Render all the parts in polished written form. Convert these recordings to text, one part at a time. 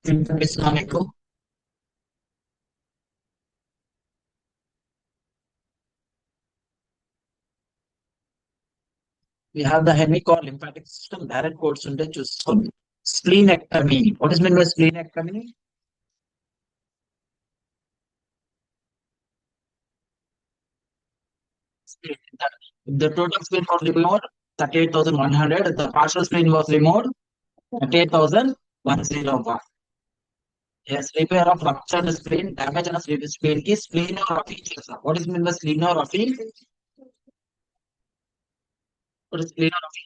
వినిపిస్తుందా మీకు? We have the hemic lymphatic system direct codes ఉంటే చూసుకోండి. Splenectomy. What is meant by splenectomy? The total spleen was removed 38,100. The partial spleen was removed 38,101. Yes, repair of ruptured spleen, damage and spleen ki splenography. What is meant by splenography? What is splenography?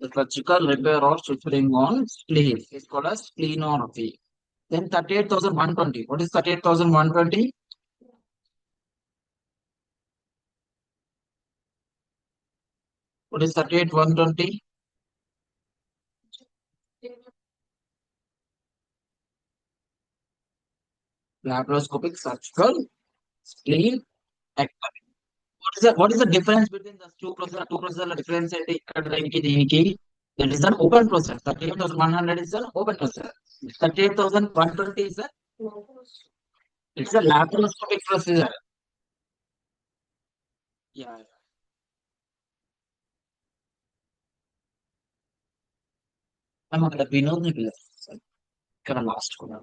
The surgical repair of suturing on spleen is called as splenography. Then 38,120. What is 38,120? What is 38,120? Laparoscopic surgical spleen ectomy. What is the difference between the two procedures? Two procedures difference ఏంటి ఇక్కడ దీనికి దీనికి? That is an open process. 38,100 is an open process. 38,120 is a it's a laparoscopic procedure. Yeah. I'm అక్కడ వినోద్ని పిలుస్తాను. ఇక్కడ last కూడా.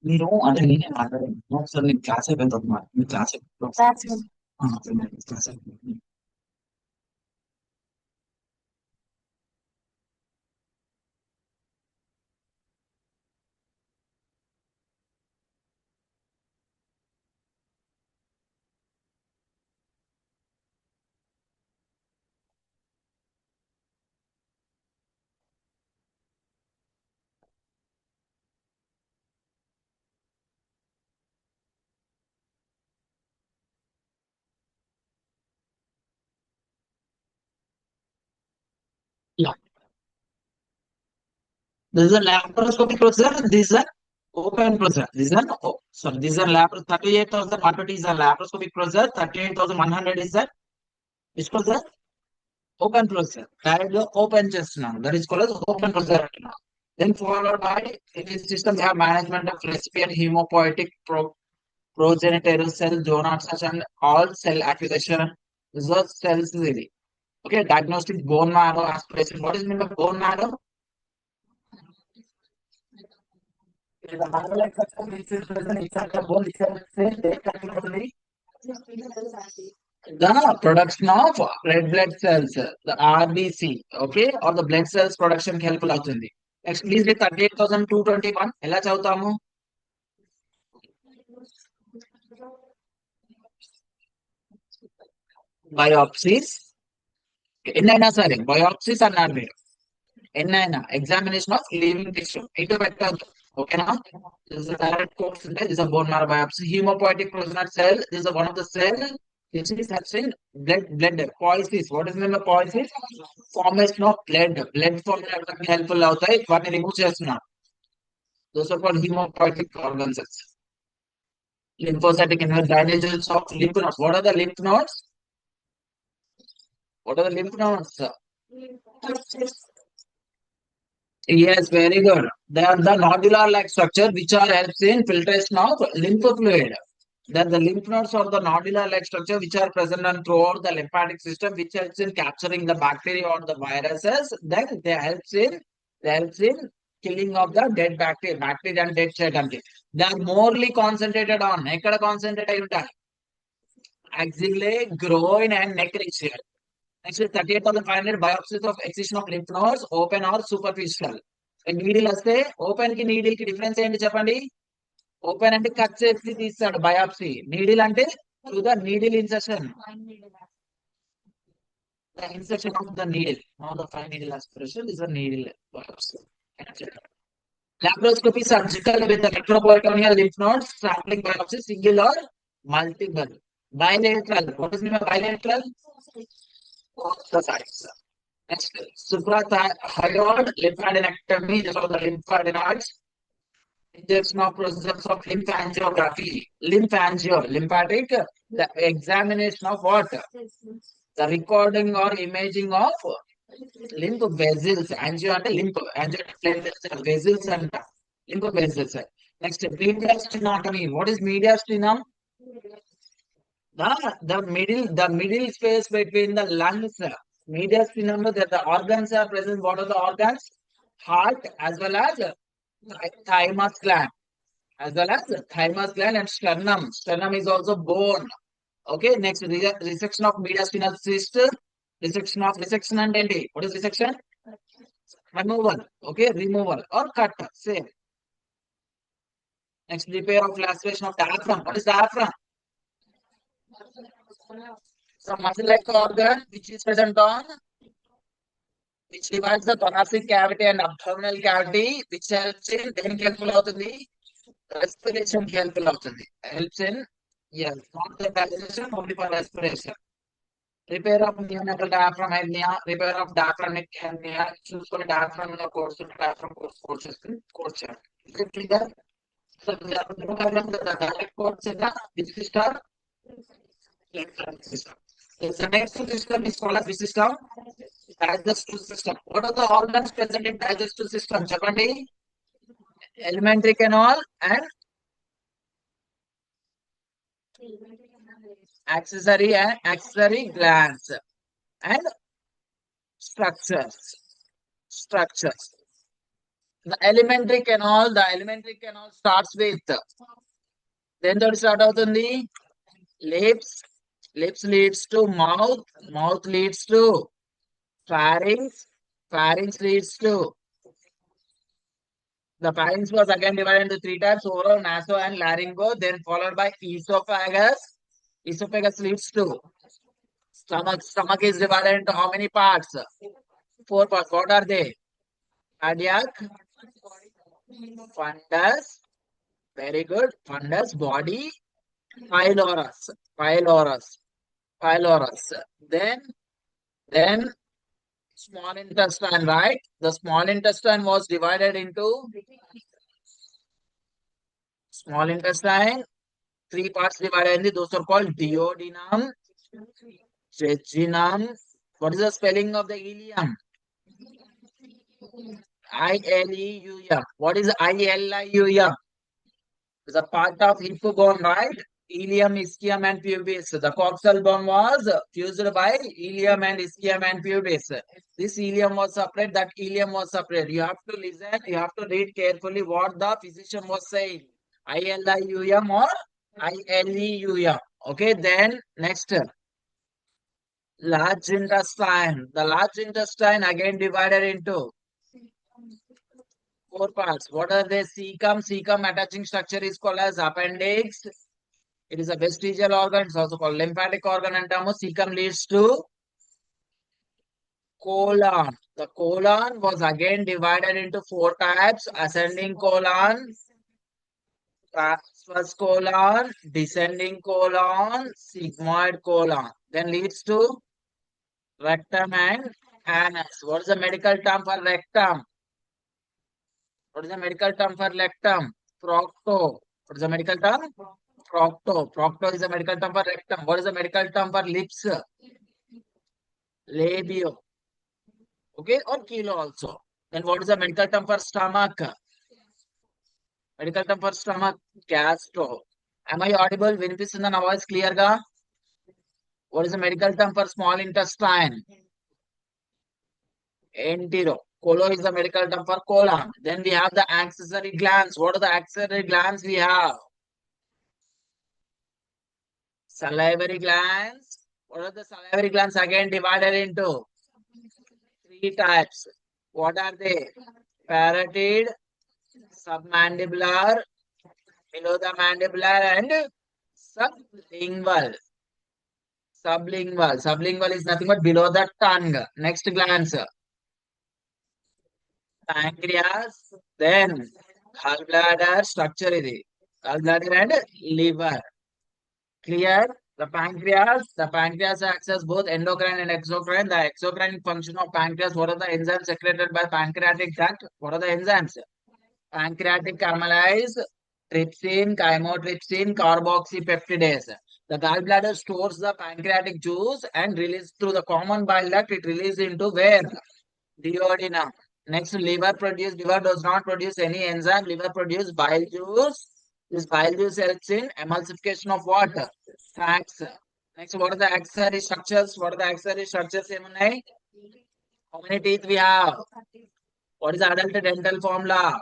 మీరు అంటే నేనే మాట్లాడాను ఒకసారి నేను క్లాస్ అయిపోయిన తర్వాత మీ క్లాస్ క్లాస్ అయిపోయింది. Yeah. This is a laparoscopic procedure. This is an open procedure. This is a 38,120 is a laparoscopic procedure. 38,100 is a which procedure? Open procedure. Direct open చేస్తున్నాను. That is called as open procedure. Then followed by in this system we have management of recipient hemopoietic progenitor cell, donor such and all cell acquisition. Research cells really. Okay, diagnostic bone marrow aspiration. What is meant by bone marrow? The marrow-like structure which is present inside the bone itself, the production of red blood cells, the RBC, okay, or the blood cells production కి helpful అవుతుంది. Next, please read 38,221. ఎలా చదువుతాము? Biopsies. ఎన్నైనా సరే biopsies అన్నారు మీరు. ఎన్నైనా examination of living tissue. ఇటు పెట్టద్దు. ఓకేనా? This is a direct quotes ఉంటాయి. This is a bone marrow biopsy. Hemopoietic progenitor cell. This is one of the cell which is having blood poiesis. What is the name of poiesis? Formation of blood formation helpful అవుతాయి. వాటిని remove చేస్తున్నారు. Those are called hemopoietic organ cells. Lymphocytic drainages of lymph nodes. What are the lymph nodes? What are the lymph nodes? Yes, very good. They are the nodular-like structure which are helps in filtration of lymph fluid. Then the lymph nodes are the nodular-like structure which are present and throughout the lymphatic system, which helps in capturing the bacteria or the viruses. Then they helps in killing of the dead bacteria and dead cell. They are morely concentrated on. ఎక్కడ concentrate అయి ఉంటాయి? Axillary, groin and neck region. Next is 38,500 biopsies of excision of lymph nodes, open or superficial. Needle వస్తే open కి needle కి difference ఏంటి చెప్పండి? Open అంటే cut చేసి తీస్తాడు బయాప్సీ. నీడిల్ అంటే through the needle insertion. the insertion of the needle. Now the fine needle aspiration is a needle biopsy. Laparoscopy surgical with electroperitoneal lymph nodes, sampling biopsy, single or multiple. Bilateral. What is mean by bilateral? The sides. Next, suprahyoid lymphadenectomy. These are the lymphadenoids. Injection of procedures of lymphangiography. Lymphatic. The examination of what? The recording or imaging of lymph vessels. Angio and lymph. Angio vessels and lymph vessels. Next, mediastinotomy. What is mediastinum? The middle space between the lungs. Mediastinum, that the organs are present. What are the organs? Heart as well as thymus gland. As well as thymus gland and sternum. Sternum is also bone. Okay, next resection of mediastinal cyst. Resection and entity. What is resection? Removal. Okay, removal or cut. Same. Next, repair of laceration of diaphragm. What is diaphragm? So muscle-like organ which is present on, which divides the thoracic cavity and abdominal cavity, which helps in దేనికి helpful అవుతుంది? Respiration కి helpful అవుతుంది. Helps in, yes, not the digestion, only for respiration. Repair of neonatal diaphragm hernia, repair of diaphragmatic hernia, చూసుకొని diaphragm లో course course చేయాలి. Is it clear? So we are looking at the direct course in the which system? Lymphatic system. Yes, the next system is called as which system? Digestive system. What are the organs present in digestive system? Chapandi, alimentary canal and accessory glands and structures. The alimentary canal starts with, then that start అవుతుంది lips leads to mouth leads to pharynx leads to, the pharynx was again divided into three types: oral, naso and laryngo, then followed by esophagus leads to stomach is divided into how many parts? 4 parts. What are they? Cardiac, fundus, very good, fundus, body, pylorus, then small intestine, right? The small intestine was divided into small intestine, 3 parts divided into, those are called duodenum, jejunum. What is the spelling of the ileum? Ileum. What is Ileum? It's a part of hip bone, right? Ileum, ischium, and pubis. The coxal bone was fused by ileum and ischium and pubis. This ileum was separate, that ileum was separate. You have to listen, you have to read carefully what the physician was saying. Ileum or Ileum. Okay, then next. Large intestine. The large intestine again divided into 4 parts. What are they? Cecum attaching structure is called as appendix. It is a vestigial organ. It's also called lymphatic organ and cecum leads to colon. The colon was again divided into 4 types: ascending colon, transverse colon, descending colon, sigmoid colon. Then leads to rectum and anus. What is the medical term for rectum? What is the medical term for rectum? Procto. What is the medical term? Procto. Procto is the medical term for rectum. What is the medical term for lips? Labio. Okay, or kilo also. Then what is the medical term for stomach? Medical term for stomach, gastro. Am I audible? Vinipistunda na voice clear ga? What is the medical term for small intestine? Entero. Colon is the medical term for colon. Then we have the accessory glands. What are the accessory glands we have? Salivary glands. What are the salivary glands again divided into 3 types? What are they? Parotid, submandibular, below the mandibular, and sublingual. Sublingual. Sublingual is nothing but below the tongue. Next glance. Pancreas. Then gallbladder structure is gallbladder and liver. Clear? The pancreas acts as both endocrine and exocrine. The exocrine function of pancreas. What are the enzymes secreted by pancreatic duct? What are the enzymes? Pancreatic caramelase, trypsin, chymotrypsin, carboxypeptidase. The gallbladder stores the pancreatic juice and release through the common bile duct. It releases into where? Duodenum. Next, liver does not produce any enzyme. Liver produces bile juice. This bile juice helps in emulsification of water. Fats. Next, what are the axillary structures? What are the axillary structures? Emunai? How many teeth we have? What is the adult dental formula?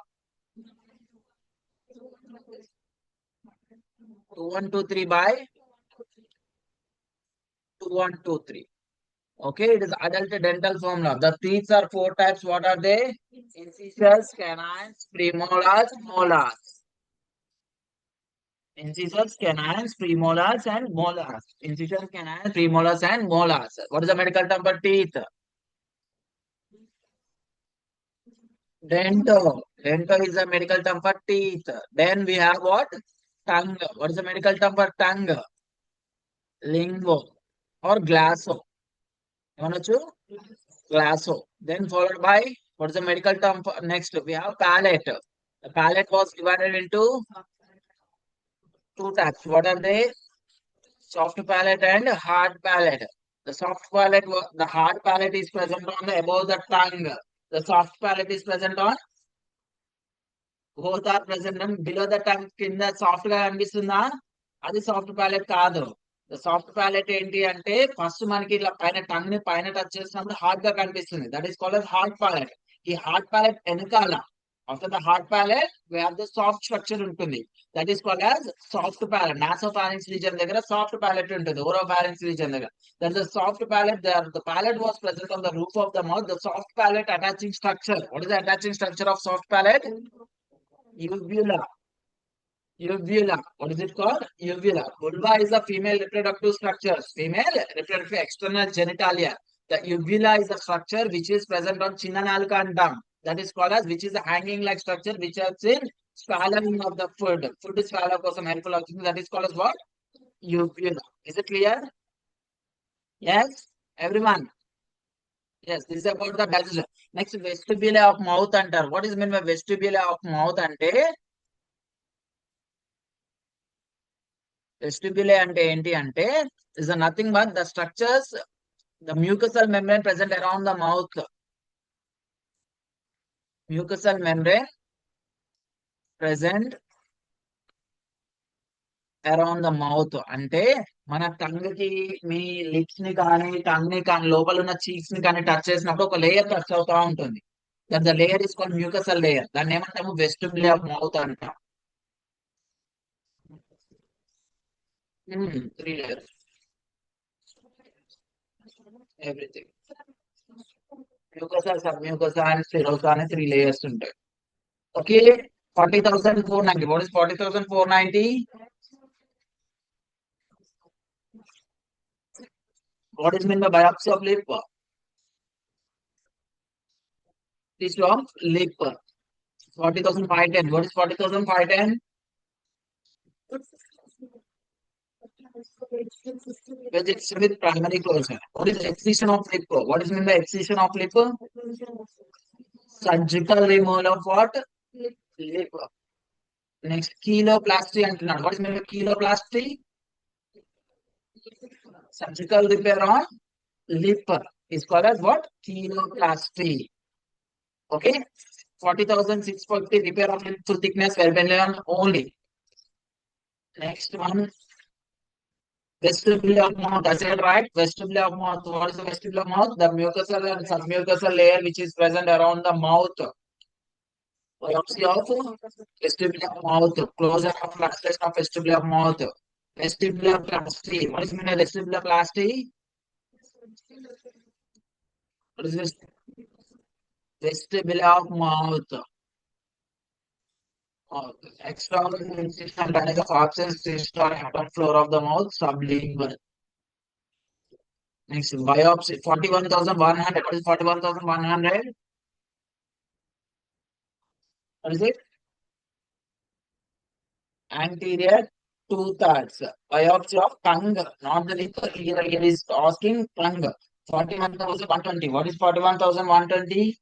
2123 by 2123. Okay, it is adult dental formula. The teeth are four types. What are they? Incisors, canines, premolars, molars. Incisors, canines, premolars, and molars. Incisors, canines, premolars, and molars. What is the medical term for teeth? Dento. Dento is a medical term for teeth. Then we have what? Tongue. What is the medical term for tongue? Lingo or glasso. Yonachu? Glasso. Then followed by what is the medical term for next? We have palate. The palate was divided into two types. What are they? Soft palate and hard palate. The soft palate, the hard palate is present on the above the tongue. The soft palate is present on both are present on below the tongue కింద soft గా కనిపిస్తుందా అది soft palette కాదు the soft palette ఏంటి అంటే first మనకి ఇలా పైన టంగ్ ని పైన టచ్ చేసినప్పుడు హార్డ్ గా కనిపిస్తుంది that is called as hard palate ఈ హార్డ్ ప్యాలెట్ వెనకాల after the hard palate we have the soft structure ఉంటుంది that is called as soft palate nasopharynx region దగ్గర సాఫ్ట్ ప్యాలెట్ ఉంటుంది ఓరోఫారింక్స్ రీజన్ దగ్గర that is soft palate the palate was present on the roof of the mouth the soft palate attaching structure what is the attaching structure of soft palate uvula uvula. What is it called? Uvula. Vulva is a female reproductive structure. Female reproductive external genitalia. The uvula is a structure which is present on chin and alka and tongue. That is called as which is a hanging like structure which helps in swallowing of the food. Food is swallow కోసం helpful అవుతుంది. That is called as what? Uvula. Is it clear? Yes, everyone. Yes, this is about the digestion. Next, vestibule of mouth అంటారు. What is meant by vestibule of mouth అంటే వెస్టిబ్యులే అంటే ఏంటి అంటే is nothing but the structures the mucosal membrane present around the mouth mucosal membrane present around the mouth అంటే మన tongue కి మీ lips ని కానీ టంగ్ ని కానీ లోపల ఉన్న చీక్స్ ని కానీ టచ్ చేసినప్పుడు ఒక లేయర్ టచ్ అవుతా ఉంటుంది that the layer is called mucosal layer దాన్ని ఏమంటాము వెస్టిబ్యులే ఆఫ్ మౌత్ అంటాం 3 layers everything mucosa, submucosa, and serosa అనే 3 layers ఉంటాయి. Okay, 40,490. What is 40,490? What is meant by biopsy of lip? Tissue of lip. 40,510. What is 40,510? Because it's with primary closure. What is excision of lip? What is meant by excision of lip? Surgical removal of what? Lip. Next, kiloplasty antunnadu. What is meant by kiloplasty? Surgical repair on lip is called as what? Kiloplasty. Okay. 40,640 repair of lip full thickness verbalion only. Next one. Vestibule of mouth. I said right. Vestibule of mouth. What is the vestibule of mouth? The mucosal and submucosal layer which is present around the mouth. Biopsy of vestibule of mouth. Closure of fluctuation of vestibule of mouth. Vestibuloplasty. What is meant by vestibuloplasty? What is this? Vestibule of mouth. External incision and of absence cyst or upper floor of the mouth sublingual. Next, biopsy 41,100. What is 41,100? What is it? Anterior two-thirds. Biopsy of tongue, not the lip. Here it is asking tongue. 41,120. What is 41,120?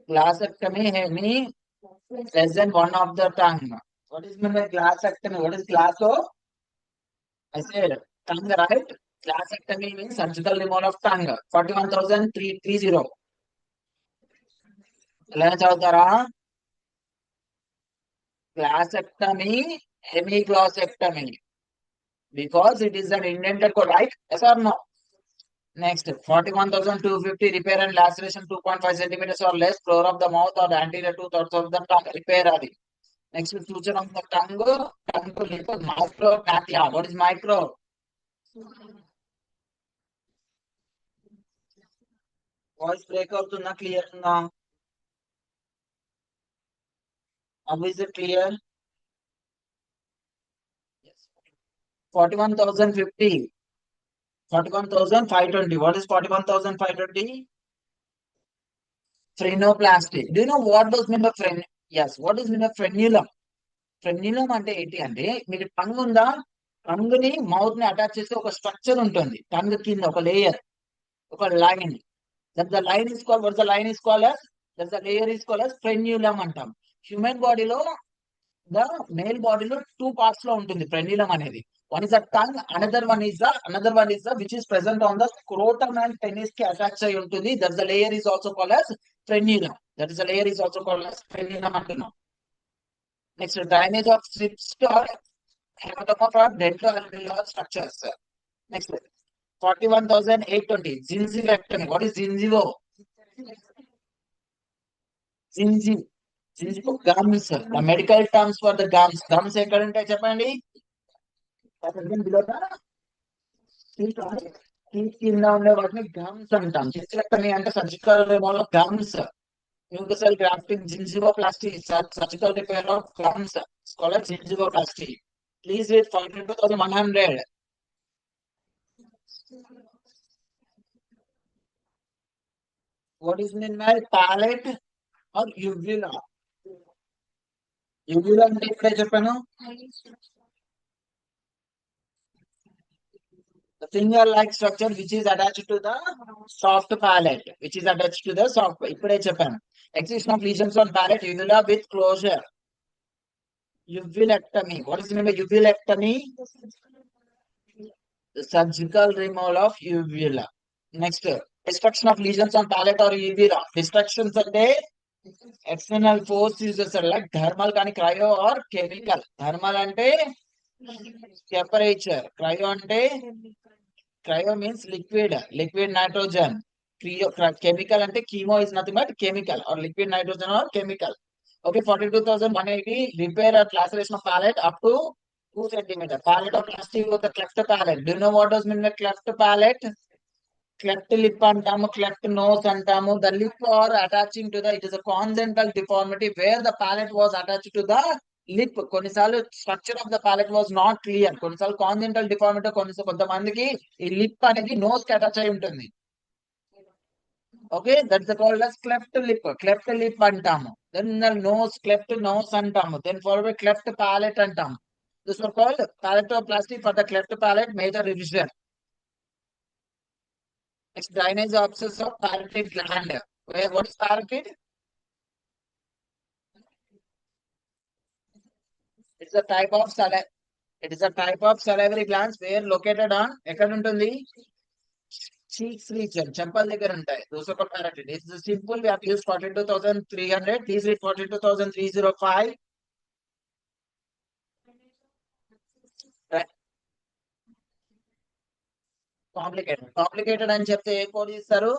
Glassectomy, meaning less than one of the tongue. What is meant by glassectomy? What is glasso? I said tongue, right? Glassectomy means surgical removal of tongue. 41,330. ఎలా చదువుతారా? Glassectomy, hemiglossectomy. Because it is an indented code, right? Yes or no? Next, 41,250 repair and laceration 2.5 centimeters or less, floor of the mouth or the anterior two-thirds of the tongue. Repair adi. Next, suture of the tongue to lip, micropathia. What is micro? Voice break అవుతుందా clear ఉందా? How is it clear? Yes. 41,050. 41,520. What is 41,520? Frenoplasty. Do you know what does mean by Yes, what does mean by frenulum? Frenulum అంటే ఏంటి అంటే మీకు tongue ఉందా? Tongue ని mouth ని attach చేస్తే ఒక స్ట్రక్చర్ ఉంటుంది. టంగ్ కింద ఒక లేయర్, ఒక line. That the line is called, what the line is called as, that the layer is called as frenulum అంటాం. హ్యూమన్ బాడీలో ద మేల్ బాడీలో టూ పార్ట్స్ లో ఉంటుంది ఫ్రెన్యులమ్ అనేది. One is the tongue, another one is the which is present on the scrotum and penis కి attach అయి ఉంటుంది. That the layer is also called as frenulum. That is the layer is also called as frenulum అంటున్నాం. Next, drainage of cyst or hematoma for dental alveolar structures. Next, 41,820 gingiviectomy. What is gingivo? జింజి జింజికో gums. The medical terms for the gums. Gums ఎక్కడ ఉంటాయి చెప్పండి? Teeth కింద ఉండే వాటిని gums అంటాం. జింజివిక్టమీ అంటే surgical removal of gums. Mucosal grafting, gingivoplasty, surgical repair of gums. It's called as gingivoplasty. Please read 42,100. What is meant by palate or uvula? Uvula అంటే ఇప్పుడే చెప్పాను. The finger-like structure which is attached to the soft palate, which is attached to the soft. ఇప్పుడే చెప్పాను. Excision of lesions on palate, uvula with closure. Uvulectomy. What is meant by uvulectomy? The surgical removal of uvula. Next, destruction of lesions on palate or uvula. Destructions అంటే external force uses like thermal కానీ cryo or chemical. Thermal అంటే temperature. Cryo means liquid nitrogen. Chemical అంటే chemo is nothing but chemical or liquid nitrogen or chemical. Okay, 42,180 repair or laceration of palate up to 2 centimeter. Palatoplasty with the cleft palate. Do you know what does mean by cleft palate? Cleft lip అంటాము, cleft nose అంటాము. The lip or attaching to the, it is a congenital deformity where the palate was attached to the lip. కొన్నిసార్లు structure of the palate was not clear. కొన్నిసార్లు congenital deformity, కొంతమందికి ఈ lip అనేది nose కి attach అయి ఉంటుంది. Okay, that's called as cleft lip అంటాము. Then the nose, cleft nose అంటాము. Then followed by cleft palate అంటాము. This was called palatoplasty for the cleft palate, major revision. Next, drainage abscess of parotid gland. What is parotid? It's a type of salivary glands where located on ఎక్కడ ఉంటుంది? Cheeks region, చెంపల దగ్గర ఉంటాయి. Those are called parotid. It's simple. We have used 42,300. Please read 42,305. Complicated అని చెప్తే ఏ code ఇస్తారు?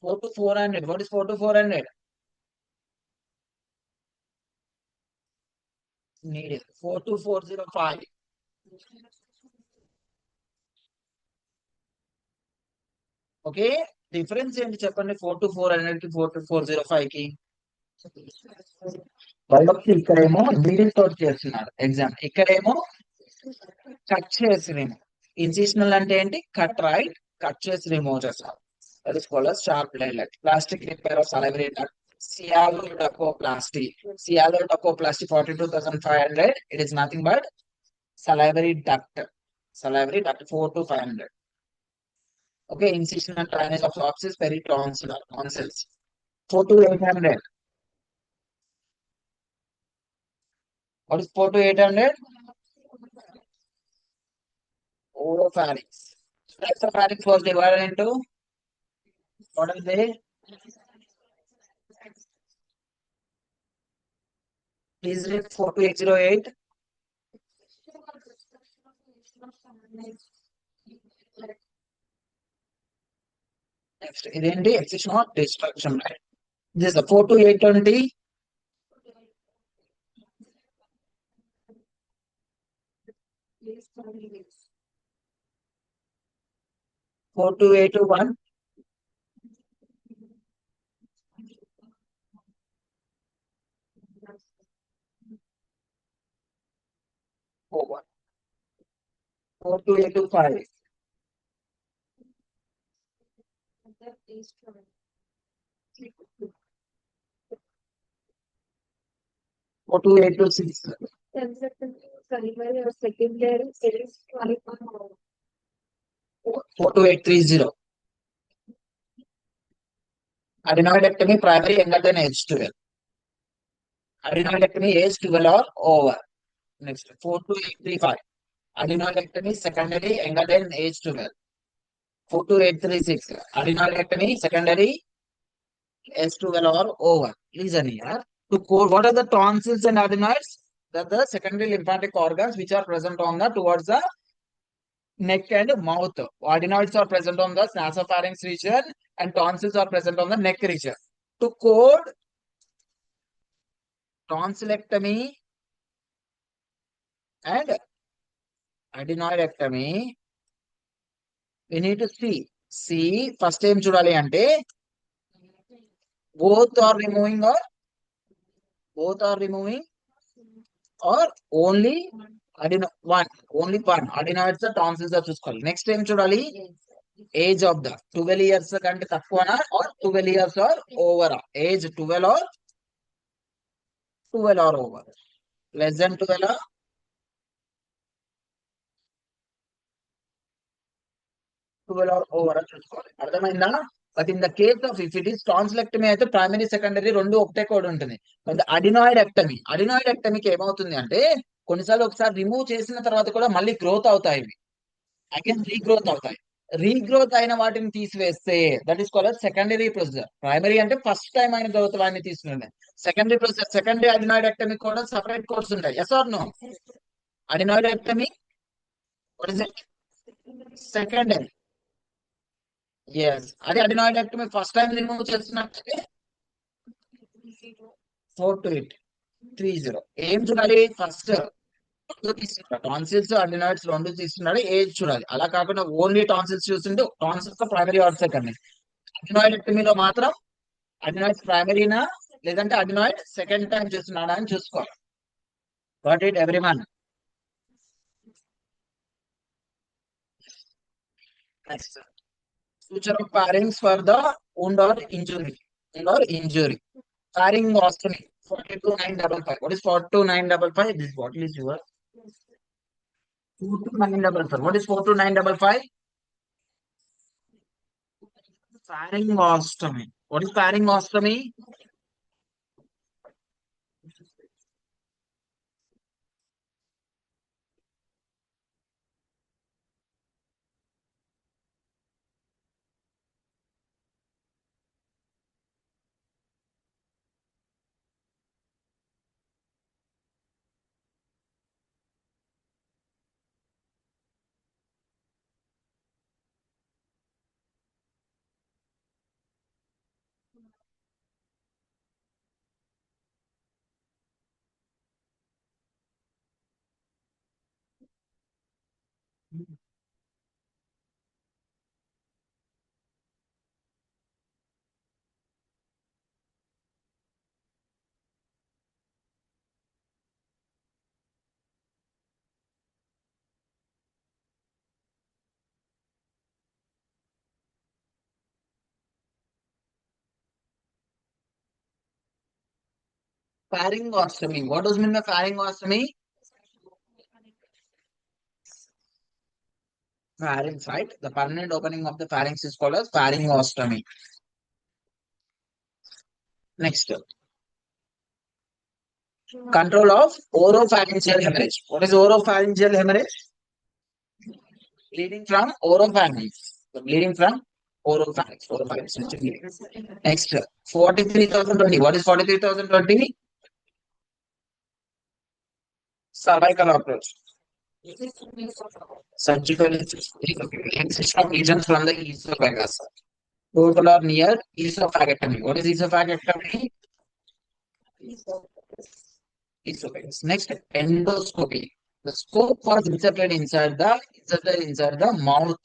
4 to 400. What is 4 to 400? Needed 4 to 405. Okay, difference ఏంటి చెప్పండి? 4 to 400 కి 4 to 405 కి. బయోప్సీ ఇక్కడేమో నీడిల్ తోటి చేస్తున్నారు ఎగ్జామ్, ఇక్కడేమో కట్ చేసి రిమూవ్. ఇన్సిషనల్ అంటే ఏంటి? Cut, right? కట్ చేసి రిమూవ్ చేస్తారు. That is called as sharp inlet. Plastic repair of salivary duct. Sialoductoplasty. Sialoductoplasty 42,500. It is nothing but salivary duct. Salivary duct 4 to 500. Okay, incision and drainage of opsis peritonsillar tonsils 4 to 800. What is 4 to 800? Oropharynx. Types of pharynx was divided into what are they? Please read 42808. Next, identy excision or destruction, right? This is the 4 to 820. 4 to 821. 4 to 825. 4 to 826. 4 to 830. Adenoidectomy primary younger than age 12. Adenoidectomy age 12 or over. Next, 4 to 835. Adenoidectomy secondary younger than age 12. 4 to 836. Adenoidectomy secondary age 12 or over. Listen here. To code, what are the tonsils and adenoids? That the secondary lymphatic organs which are present on the towards the neck and mouth. Adenoids are present on the nasopharynx region and tonsils are present on the neck region. To code tonsillectomy and adenoidectomy, we need to see. See, first time చూడాలి అంటే both are removing or only one, only one adenoids or tonsils are చూసుకోవాలి. Next time చూడాలి age of the 12 years కంటే తక్కువనా or 12 years or over. Age 12 or over. Less than 12 or over అని చూసుకోవాలి. అర్థమైందా? But in the case of if it is tonsillectomy అయితే primary secondary రెండు ఒకటే కోడ్ ఉంటుంది. బట్ అడినాయిడెక్టమీకి ఏమవుతుంది అంటే కొన్నిసార్లు ఒకసారి రిమూవ్ చేసిన తర్వాత కూడా మళ్ళీ గ్రోత్ అవుతాయి, ఇవి అగైన్ రీగ్రోత్ అవుతాయి. రీగ్రోత్ అయిన వాటిని తీసివేస్తే that is called secondary procedure. Primary అంటే ఫస్ట్ టైం అయిన గ్రోత్ వాటిని తీసుకునే సెకండరీ ప్రొసీజర్. సెకండరీ అడినాయిడెక్టమీ కూడా సపరేట్ కోడ్స్ ఉంటాయి. Yes or no? Adenoidectomy what is it? Secondary. Yes, అదే అడినాయిడెక్టమీ ఫస్ట్ టైం రిమూవ్ చేస్తున్నట్టే 4 to 830. ఏం చూడాలి? ఫస్ట్ టాన్సిల్స్ అడినాయిడ్స్ రెండు తీసుకున్నాడు, ఏజ్ చూడాలి. అలా కాకుండా ఓన్లీ టాన్సిల్స్ చూస్తుంటే టాన్సిల్స్ ప్రైమరీ ఆర్ సెకండరీ. అడినాయిడెక్టమీలో మాత్రం అడినాయిడ్స్ ప్రైమరీనా లేదంటే అడినాయిడ్ సెకండ్ టైం చూస్తున్నాడా అని చూసుకోవాలి. What it every one. Next, future of pharynx for the wound or injury. Pharyngostomy 42955. What is 42955? This bottle is yours. 42955. What is 42955? Pharyngostomy. What is pharyngostomy? Pharyngostomy. What does mean by pharyngostomy? Pharynx, right? The permanent opening of the pharynx is called as pharyngostomy. Next, control of oropharyngeal hemorrhage. What is oropharyngeal hemorrhage? Bleeding from oropharynx. The bleeding from oropharynx. Oropharynx. Next, 43,020. What is 43,020? Cervical approach. Surgical excision of lesions from the esophagus. Total or near esophagectomy. What is esophagectomy? Esophagus. Next, endoscopy. The scope was inserted inside the mouth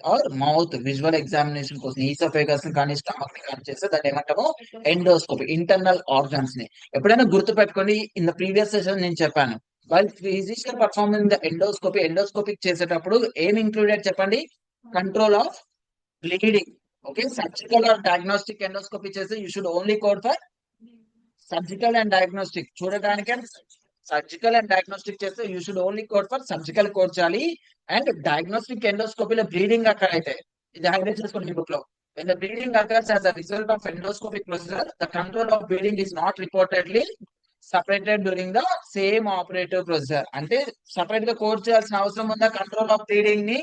or mouth visual examination కోసం oesophagus ని కానీ stomach ని కానీ చేస్తే దాన్ని ఏమంటాము endoscopy internal organs ని ఎప్పుడైనా గుర్తు పెట్టుకోండి ఇన్ ద ప్రీవియస్ సెషన్ నేను చెప్పాను while physician performing the endoscopic చేసేటప్పుడు ఏం ఇంక్లూడెడ్ చెప్పండి control of bleeding okay surgical or diagnostic endoscopy చేస్తే you should only code for surgical and diagnostic చూడడానికి సర్జికల్ అండ్ డయాగ్నోస్టిక్ చేస్తే you should only code for surgical code చేయాలి and diagnostic ఎండోస్కోపీలో bleeding అక్కడ అయితే ఇది హైలైట్ చేసుకోండి బుక్ లో when the bleeding occurs as a result of endoscopic procedure the control of bleeding is not reportedly separated during the same operative procedure అంటే separate గా code చేయాల్సిన అవసరం ఉందా కంట్రోల్ ఆఫ్ బ్లీడింగ్ ని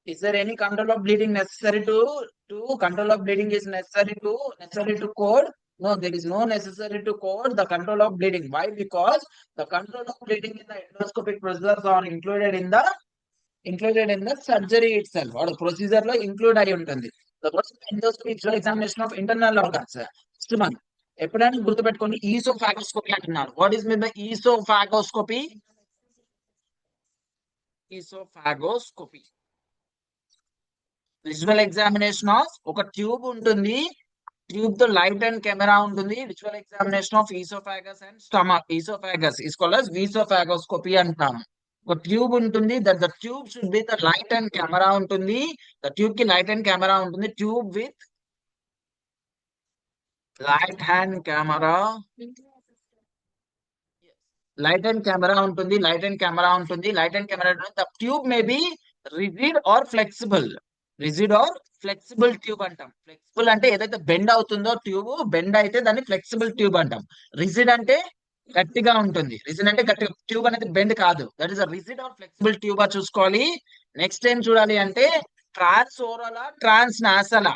is there any control of bleeding necessary to control of bleeding is necessary to code no there is no necessary to code the control of bleeding why because the control of bleeding in the endoscopic procedures are included in the surgery itself or procedure లో include అయి ఉంటుంది the endoscopy visual examination of internal organs next one ఎప్పుడైనా గుర్తుపెట్టుకోండి ఈసోఫాగోస్కోపీ అంటున్నారు what is meant by esophagoscopy visual examination of ఒక tube ఉంటుంది tube తో light and camera ఉంటుంది visual examination of esophagus and stomach esophagus is called as esophagoscopy అంటాము ఒక tube ఉంటుంది that the tube should be the light and camera ఉంటుంది the tube కి light and camera ఉంటుంది tube with light hand camera light and camera ఉంటుంది light and camera the tube may be rigid or flexible tube అంటాం flexible అంటే ఏదైతే bend అవుతుందో tube bend అయితే దాన్ని ఫ్లెక్సిబుల్ ట్యూబ్ అంటాం రిజిడ్ అంటే గట్టిగా ఉంటుంది రిజిడ్ అంటే గట్టిగా ట్యూబ్ అనేది బెండ్ కాదు that is rigid or flexible tube చూసుకోవాలి నెక్స్ట్ ఏం చూడాలి అంటే transoral transnasal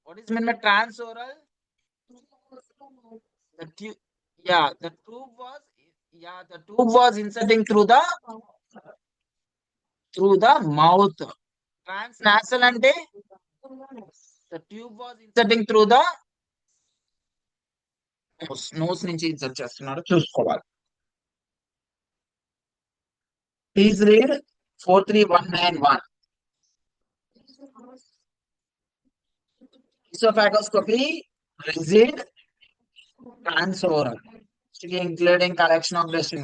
what is meant by trans oral the tube yeah the tube was inserting through the mouth transnasal ante the tube was inserting through the nose నుంచి insert చేస్తున్నారు చూసుకోవాలి please read 43191 esophageoscopy rigid transoral including correction of dressing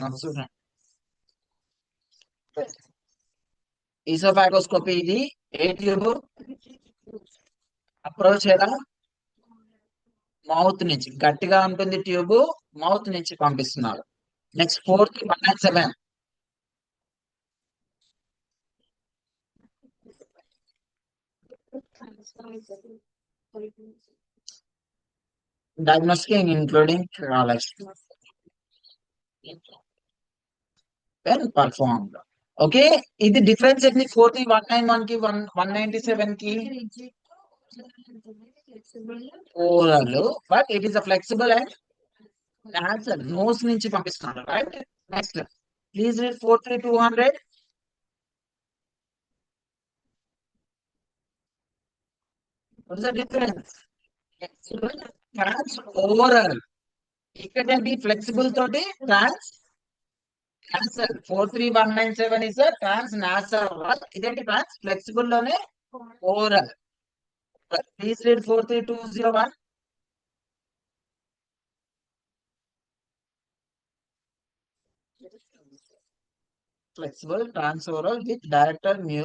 esophageoscopy ఇది ఏ tube approach ఎలా mouth నుంచి గట్టిగా ఉంటుంది tube mouth నుంచి పంపిస్తున్నారు next 43197 diagnostic including urology when performed okay ఇది డిఫరెన్స్ ఏంటి 43191 కి 197 కి oral but it is a flexible and nasal nose నుంచి పంపిస్తున్నారు right next please read 43200 what is the difference trans oral ఇక్కడ ఫ్లెక్సిబుల్ తోటి trans nasal 43197 is trans nasal ఇదేంటి trans flexible లోనే oral please read 43201 flexible transoral with director mu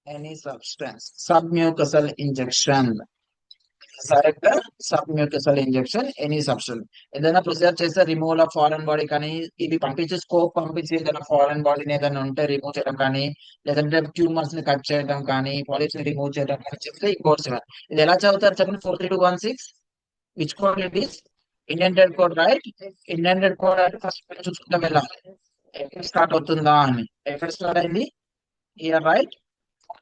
any substance. Submucosal injection. Direct submucosal injection, any substance. ఏదైనా preserve చేస్తే removal of foreign body కానీ ఇవి పంపించి scope పంపించి ఏదైనా ఫారెన్ బాడీని ఏదైనా ఉంటే రిమూవ్ చేయడం కానీ లేదంటే ట్యూమర్స్ ని కట్ చేయడం కానీ పాలిప్స్ ని రిమూవ్ చేయడం కానీ చెప్తే ఈ కోర్స్ ఇది ఎలా చదువుతారు చెప్పండి 43216 which code it is indented code right indented code అంటే ఫస్ట్ చూసుకుంటాం వెళ్ళాలి ఎక్కడ స్టార్ట్ అవుతుందా అని ఎక్కడ స్టార్ట్ అయింది here right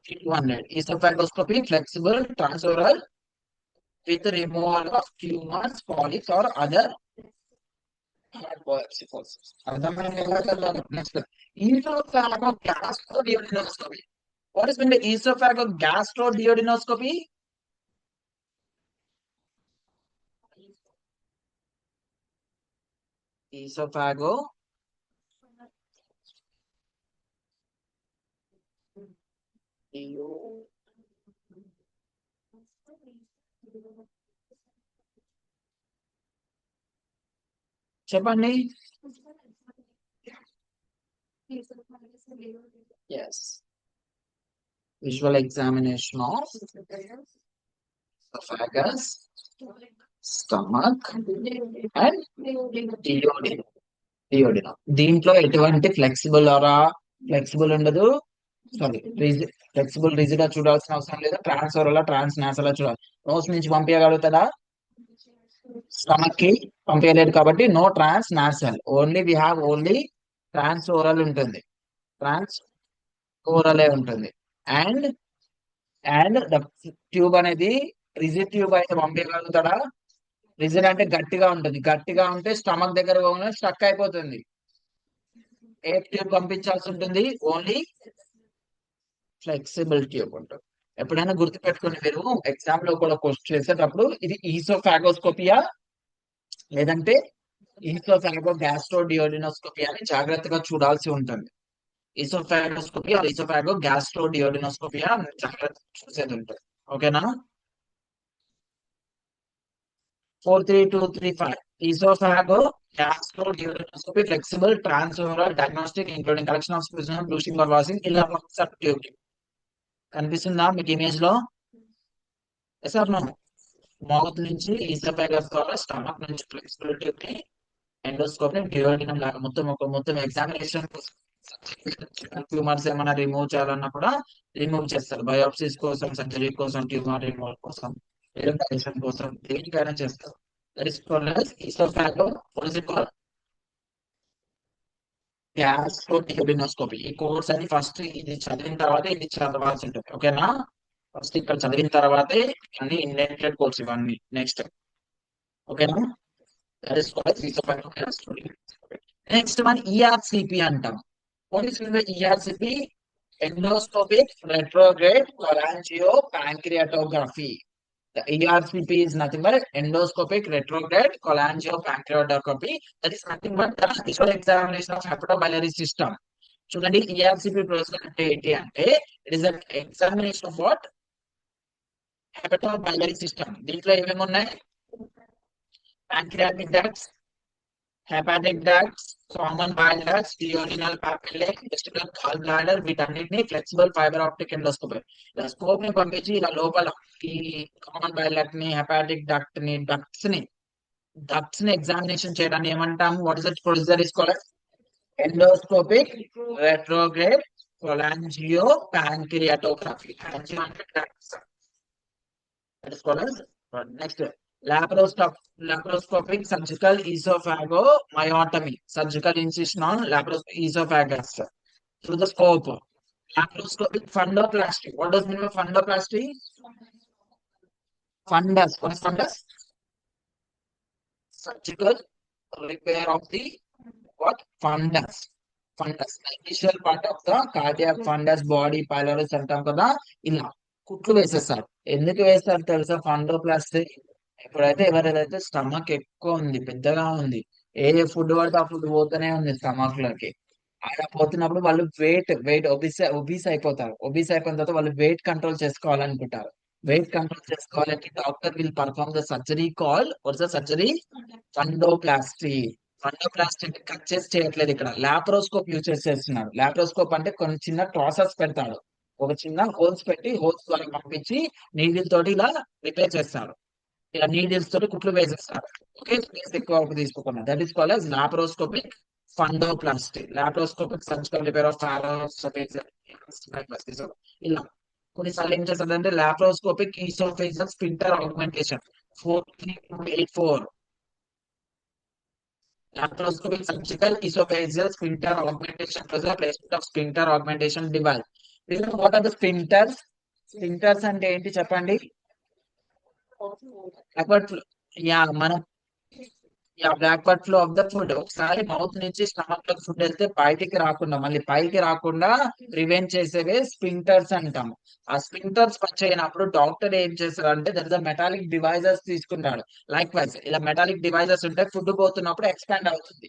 200 esophagoscopy flexible transoral with removal of tumors, polyps or other hard biopsy process. అర్థమైంది ఎలా చదవాలి next esophagogastroduodenoscopy what is mean the esophagogastroduodenoscopy esophago చెప్పండి yes visual examination of esophagus, stomach and duodenum దీంట్లో ఎటువంటి flexible ఉండదు sorry flexible rigid చూడాల్సిన అవసరం లేదు ట్రాన్స్ఓరల్ ట్రాన్స్ నాసల్ చూడాలి నోస్ నుంచి పంపించగలుగుతాడా స్టమక్ కి పంపించలేదు కాబట్టి no trans nasal only we have only trans oral ఉంటుంది ట్రాన్స్ ఓరలే ఉంటుంది అండ్ అండ్ ద ట్యూబ్ అనేది రిజిడ్ ట్యూబ్ అయితే పంపించగలుగుతాడా రిజిడ్ అంటే గట్టిగా ఉంటుంది గట్టిగా ఉంటే స్టమక్ దగ్గర పోగానే స్టక్ అయిపోతుంది ఏ ట్యూబ్ పంపించాల్సి ఉంటుంది ఓన్లీ ఫ్లెక్సిబుల్ ట్యూబ్ ఉంటుంది ఎప్పుడైనా గుర్తుపెట్టుకుని మీరు ఎగ్జామ్ లో కూడా క్వశ్చన్ చేసేటప్పుడు ఇది ఈసోఫాగోస్కోపియా లేదంటే ఈసోఫాగో గ్యాస్ట్రోడియోడినోస్కోపీ అని జాగ్రత్తగా చూడాల్సి ఉంటుంది ఈసోఫాగోస్కోపీ ఆర్ ఈసోఫాగో గ్యాస్ట్రోడియోడినోస్కోపీ అని జాగ్రత్త చూసేది ఉంటుంది ఓకేనా 43235 esophagogastroduodenoscopy flexible transoral diagnostic including collection of specimen brushing or washing ఇలా సబ్ ట్యూబ్ కనిపిస్తుందా మీకు ఇమేజ్ లో ఎస్ ఆర్ నో మౌత్ నుంచి ఈసోఫాగస్ ద్వారా స్టమక్ నుంచి ఫ్లెక్సిబుల్ ట్యూబ్ ని ఎండోస్కోప్ ని డియోడినం లాగా మొత్తం ఎగ్జామినేషన్ ట్యూమర్స్ ఏమైనా రిమూవ్ చేయాలన్నా కూడా రిమూవ్ చేస్తారు బయోప్సిస్ కోసం సర్జరీ కోసం ట్యూమర్ రిమూవల్ కోసం కోసం దేనికైనా చేస్తారు దట్ ఇస్ కాల్డ్ ఈసోఫాగో గ్యాస్ట్రోడియోడినోస్కోపీ ఈ కోర్స్ అని ఫస్ట్ ఇది చదివిన తర్వాత ఇది చదవాల్సి ఉంటుంది ఓకేనా ఫస్ట్ ఇక్కడ చదివిన తర్వాతే అన్ని ఇండెంటెడ్ కోర్స్ ఇవన్నీ నెక్స్ట్ ఓకేనా దట్ ఇస్ కాల్డ్ ఈసోఫాగో గ్యాస్ట్రోడియోడినోస్కోపీ నెక్స్ట్ మన ఈఆర్సిపి అంటాం what is mean by ERCP endoscopic retrograde cholangiopancreatography. The ERCP is nothing but endoscopic retrograde cholangiopancreatography. That is nothing but the visual examination of hepatobiliary system. చూడండి ERCP process అంటే ఏంటి అంటే it is an examination of what hepatobiliary system దీంట్లో ఏమేమి ఉన్నాయి pancreatic ducts hepatic ducts, common bile ducts, duodenal papillae, intestinal gallbladder వీటన్నిటిని flexible fibre optic endoscopy ఇలా scope ని పంపించి ఇలా లోపల ఈ కామన్ బైల్ డక్ట్ ని హెపాటిక్ డక్ట్ ని డక్ట్స్ ని ఎగ్జామినేషన్ చేయడాన్ని ఏమంటాము what is it procedure is called endoscopic retrograde cholangiopancreatography angio అంటే ducts that is called next laparoscopic surgical esophagomyotomy surgical incision on esophagus through the scope laparoscopic fundoplasty what does mean by fundoplasty fundus what is fundus surgical repair of the what fundus the initial part of the cardiac fundus body pylorus అంటాం కదా ఇలా కుట్లు వేసేస్తారు ఎందుకు వేస్తారు తెలుసా ఫండోప్లాస్టీ ఇప్పుడైతే ఎవరైతే స్టమక్ ఎక్కువ ఉంది పెద్దగా ఉంది ఏ ఫుడ్ పడితే ఆ ఫుడ్ పోతూనే ఉంది స్టమక్ లోకి అలా పోతున్నప్పుడు వాళ్ళు వెయిట్ ఒబీస్ అయిపోతారు ఒబీస్ అయిపోయిన తర్వాత వాళ్ళు వెయిట్ కంట్రోల్ చేసుకోవాలనుకుంటారు వెయిట్ కంట్రోల్ చేసుకోవాలంటే doctor will perform the surgery call what's the surgery fundoplasty అంటే కట్ చేసి చేయట్లేదు ఇక్కడ లాప్రోస్కోప్ యూజ్ చేసేస్తున్నారు లాప్రోస్కోప్ అంటే కొన్ని చిన్న ట్రాసెస్ పెడతాడు ఒక చిన్న హోల్స్ పెట్టి హోల్స్ ద్వారా పంపించి నీడిల్ తోటి ఇలా రిపేర్ చేస్తారు. ఇలా నీడిల్స్ తోటి కుట్లు వేసేస్తారు. ఓకే, స్పేస్ ఎక్కువ తీసుకోకుండా. That is called as laparoscopic fundoplasty. Laparoscopic surgical repair of ఇలా కొన్నిసార్లు ఏం చేస్తారంటే laparoscopic esophageal sphincter augmentation 43284. Laparoscopic surgical esophageal sphincter augmentation was the placement of sphincter augmentation device. You know what are the sphincters? Sphincters అంటే ఏంటి చెప్పండి? Backward flow. Yeah మనం backward flow of the food. ఒకసారి mouth నుంచి stomach లోకి food వెళ్తే బయటికి రాకుండా మళ్ళీ పైకి రాకుండా ప్రివెంట్ చేసేవే స్పింక్టర్స్ అంటాము. ఆ స్పింక్టర్స్ పనిచేయనప్పుడు డాక్టర్ ఏం చేస్తారంటే దట్ ఇస్ మెటాలిక్ డివైజెస్ తీసుకుంటాడు. లైక్ వైజ్ ఇలా మెటాలిక్ డివైజెస్ ఉంటే ఫుడ్ పోతున్నప్పుడు ఎక్స్పాండ్ అవుతుంది,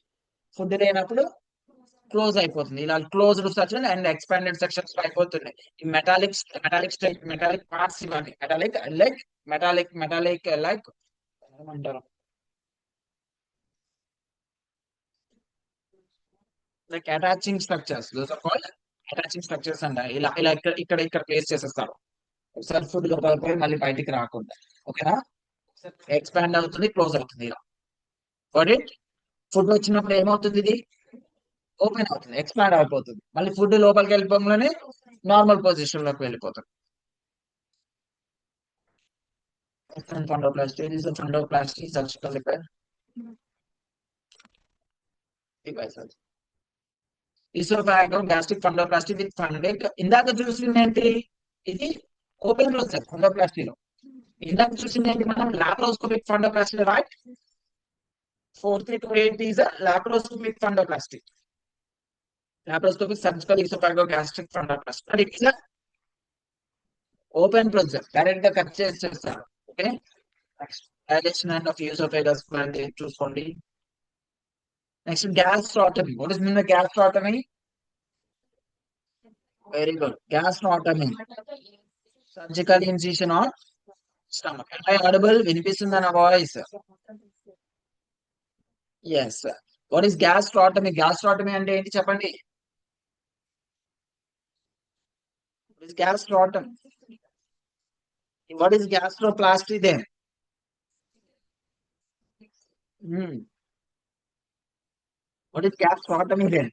ఫుడ్ లేనప్పుడు క్లోజ్ అయిపోతుంది. ఇలా closed section and expanded sections అయిపోతున్నాయి. ఈ మెటాలిక్ పార్ట్స్ ఇవ్వండి. మెటాలిక్ లైక్ ఏమంటారు, like attaching structures. Those are called attaching structures అంట. ఇలా ఇలా ఇక్కడ ప్లేస్ చేసేస్తారు. ఒకసారి ఫుడ్ లోపలికి పోయి మళ్ళీ బయటికి రాకుండా. ఓకేనా? ఎక్స్పాండ్ అవుతుంది, క్లోజ్ అవుతుంది. ఇలా ఫుడ్ వచ్చినప్పుడు ఏమవుతుంది, ఇది ఓపెన్ అవుతుంది, ఎక్స్పాండ్ అయిపోతుంది. మళ్ళీ ఫుడ్ లోపలికి వెళ్ళిపోగానే నార్మల్ పొజిషన్ లోకి వెళ్ళిపోతుంది. Fundoplasty is a fundoplasty surgical repair device. Esophageal gastric fundoplasty with funding. ఇందాక చూసింది ఏంటి, ఇది ఓపెన్ ప్రొసెస్ ఫండోప్లాస్టీలో. ఇందాక చూసింది ఏంటి మనం, laparoscopic ఫండోప్లాస్టీ, right? 4328 is a laparoscopic fundoplasty. Laparoscopic surgical esophageal-gastric fundoplasty. But it is a open process. Direct గా cut చేస్తారు. Okay, dilation and of esophagus చూసుకోండి. Next gastrotomy. What is mean by gastrotomy? Very good. Gastrotomy, surgical incision on stomach. Am I audible? వినిపిస్తుందా నా voice? Yes. What is gastrotomy? Gastrotomy అంటే ఏంటి చెప్పండి? What is gastrotomy? What is gastroplasty then? What is gastrotomy then?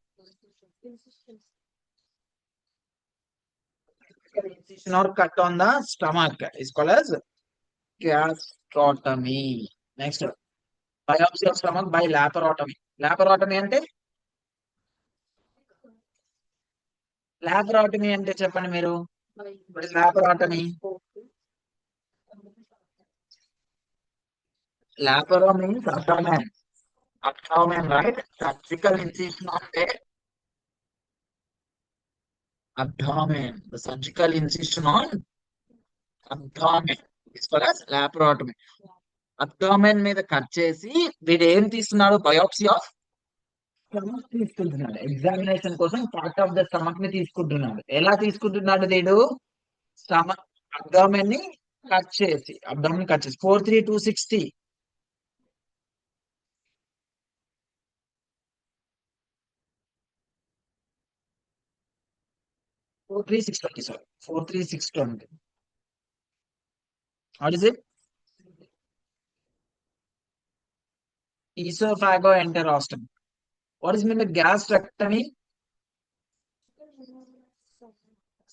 Incision or cut on the stomach is called as gastrotomy. Next, biopsy of stomach by laparotomy. Laparotomy అంటే చెప్పండి మీరు. What is laparotomy? Laparo means abdomen. Abdomen, right? Surgical incision of the abdomen. The surgical incision on abdomen is called as laparotomy. Abdomen మీద cut చేసి వీడు ఏం తీస్తున్నాడు, biopsy of stomach తీసుకుంటున్నాడు. Examination కోసం పార్ట్ ఆఫ్ ద స్టమక్ ని తీసుకుంటున్నాడు. ఎలా తీసుకుంటున్నాడు వీడు? స్టమక్ అబ్డామెన్ ని కట్ చేసి 43260. 43620, sorry, 43620. What is it? Esophagoenterostomy. What is mean by gastrectomy?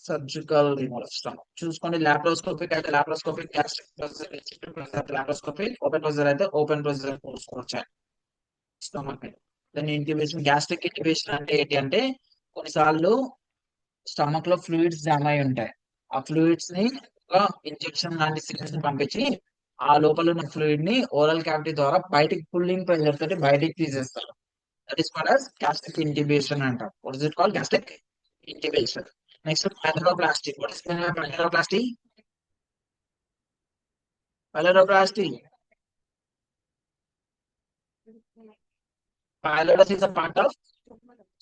Surgical removal of stomach. చూసుకోండి, లాప్రోస్కోపిక్ అయితే laparoscopic, gastric laparoscopic, open procedure అయితే ఓపెన్ ప్రొసీజర్ చూసుకోవచ్చు స్టమక్. దాని ఇంట్యూబేషన్. గ్యాస్ట్రిక్ ఇంట్యూబేషన్ అంటే ఏంటి అంటే కొన్నిసార్లు స్టమక్ లో ఫ్లూయిడ్స్ జామ్ అయి ఉంటాయి. ఆ ఫ్లూయిడ్స్ ని ఒక ఇంజెక్షన్ లాంటి సిరీస్ ని పంపించి ఆ లోపల ఉన్న ఫ్లూయిడ్ ని ఓరల్ క్యావిటీ ద్వారా బయటికి పుల్లింగ్ ప్రెషర్ తోటి బయటికి తీసేస్తారు. That is called as gastric intubation అంటాం. What is it called? gastric intubation. Next pyloroplasty. What is pyloroplasty? Pyloroplasty. Pylorus is a part of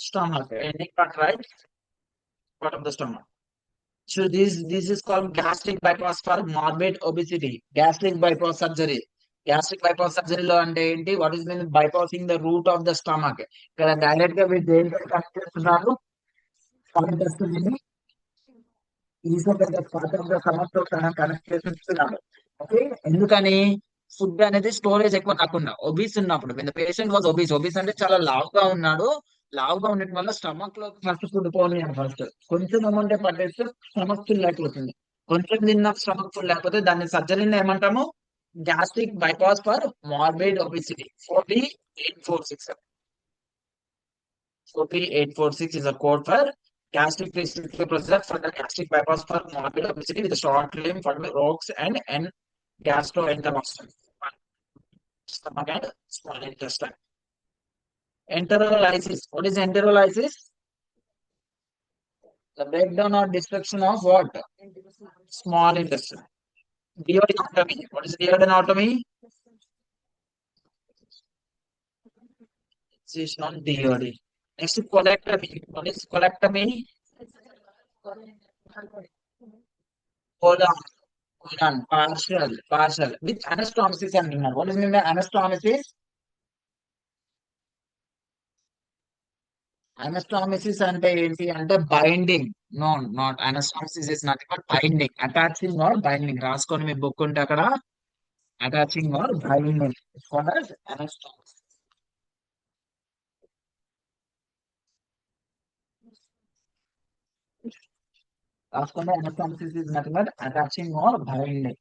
stomach, ending part, right? Part of the stomach. So this is called gastric bypass for morbid obesity. Gastric bypass surgery. Gastric bypass surgery లో అంటే ఏంటి? What is mean bypassing the root of the stomach. ఇక్కడ direct గా మీరు దేంతో cut చేస్తున్నారు? Oesophagus part of the stomach తో connect చేసి ఉంచుతున్నాడు. ఓకే, ఎందుకని? ఫుడ్ అనేది స్టోరేజ్ ఎక్కువ కాకుండా ఒబీస్ ఉన్నప్పుడు, పేషెంట్ వాజ్ ఒబీస్ అంటే చాలా లావుగా ఉన్నాడు. లావుగా ఉండటం వల్ల స్టమక్ లో ఫస్ట్ ఫుడ్ పోనీ ఫస్ట్ కొంచెం అమౌంట్ పట్టేస్తే స్టమక్ ఫుల్ అయిపోతుంది. కొంచెం తిన్న స్టమక్ ఫుల్ లేకపోతే దాన్ని సర్జరీని ఏమంటాము? Gastric bypass for morbid obesity. 40846. 40846 is a code for gastric restrictive procedure for the gastric bypass for morbid obesity with short limb for rocks and gastroenterostomy. Stomach and small intestine. Enterolysis. What is enterolysis? The breakdown or destruction of what? Small intestine. Duodenotomy. What is duodenotomy? Incision on DOD. Next, colectomy. What is colectomy? Hold on, hold on. Partial. With anastomosis అంటున్నారు. What is mean by anastomosis? Anastomosis అంటే ఏంటి అంటే binding. No, not anastomosis is nothing but binding. Attaching or binding. రాసుకొని మీ book ఉంటే అక్కడ attaching or binding. It's called as anastomosis. రాసుకొని anastomosis is nothing but attaching or binding.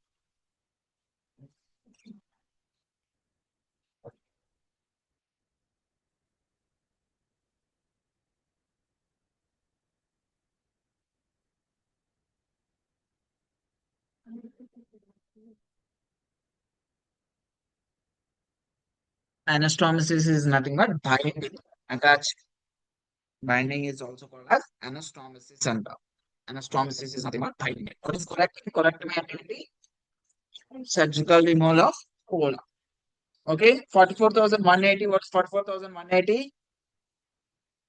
Anastomosis is nothing but binding. Attach. Binding is also called as anastomosis అంటాం. Anastomosis is nothing but binding. What is correct? Correct me అంటే surgical removal of colon. Okay, 44,180. What's 44,180?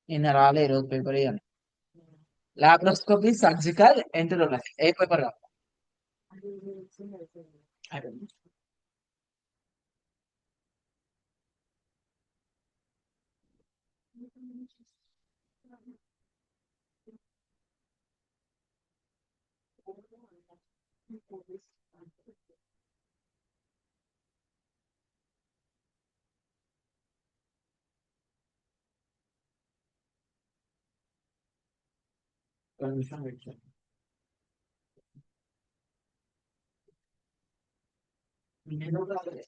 నిన్న రాలే ఈరోజు paper ఇవ్వాలి. Laparoscopy surgical enterology ఏ paper కాదు. నేను రాలే.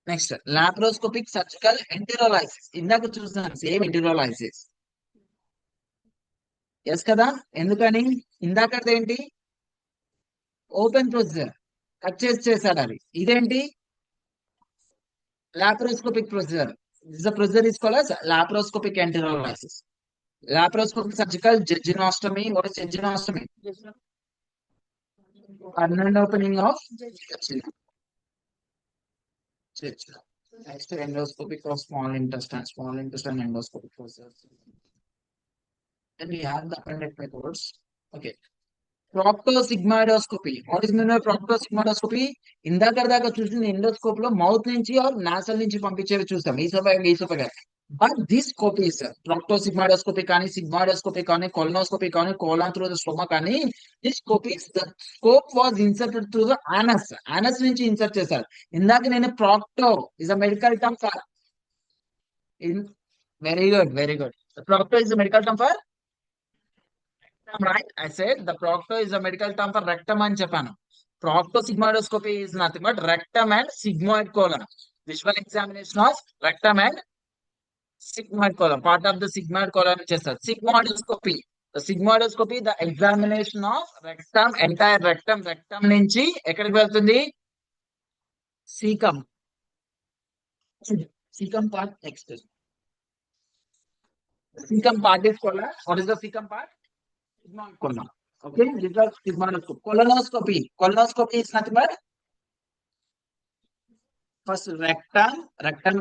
Next laparoscopic surgical enterolysis. ఇందాక చూస్తున్నాను సేమ్ ఎంటరోలైసిస్. ఎస్ కదా? ఎందుకని? ఇందాకది ఏంటి? ఓపెన్ ప్రొసీజర్, కట్ చేసి చేశాడు అది. ఇదేంటి? Laparoscopic procedure. This procedure is called as laparoscopic enterolysis. Laparoscopic surgical jejunostomy. What is jejunostomy? Permanent opening of jejunum. Next, endoscopic of small intestine endoscopic process. Then we have the appendectomy codes. Okay. Proctosigmoidoscopy. What is mean by proctosigmoidoscopy? ఇందాక చూసిన endoscope లో mouth నుంచి are nasal నుంచి పంపించేవి చూస్తాం, oesophagus. But this స్కోపీస్ proctosigmoidoscopy కానీ sigmoidoscopy కానీ colonoscopy కానీ colon through the stomach కానీ this scopies the scope was inserted through the anus నుంచి ఇన్సర్ట్ చేశారు. ఇందాక నేను procto is a medical term for very good. Procto is a medical term for right. I said the procto is a medical term for rectum అని చెప్పాను. Proctosigmoidoscopy is nothing but rectum and sigmoid colon. Visual examination of rectum and sigmoid colon. Part of the sigmoid colon చేస్తారు. Sigmoidoscopy. Sigmoidoscopy the examination of rectum, entire rectum నుంచి ఎక్కడికి వెళ్తుంది? Caecum. Cecum part next. Cecum part is colon. What is the cecum part? Sigmoid colon. Okay, this is sigmoidoscopy. Colonoscopy. Colonoscopy is nothing but first rectum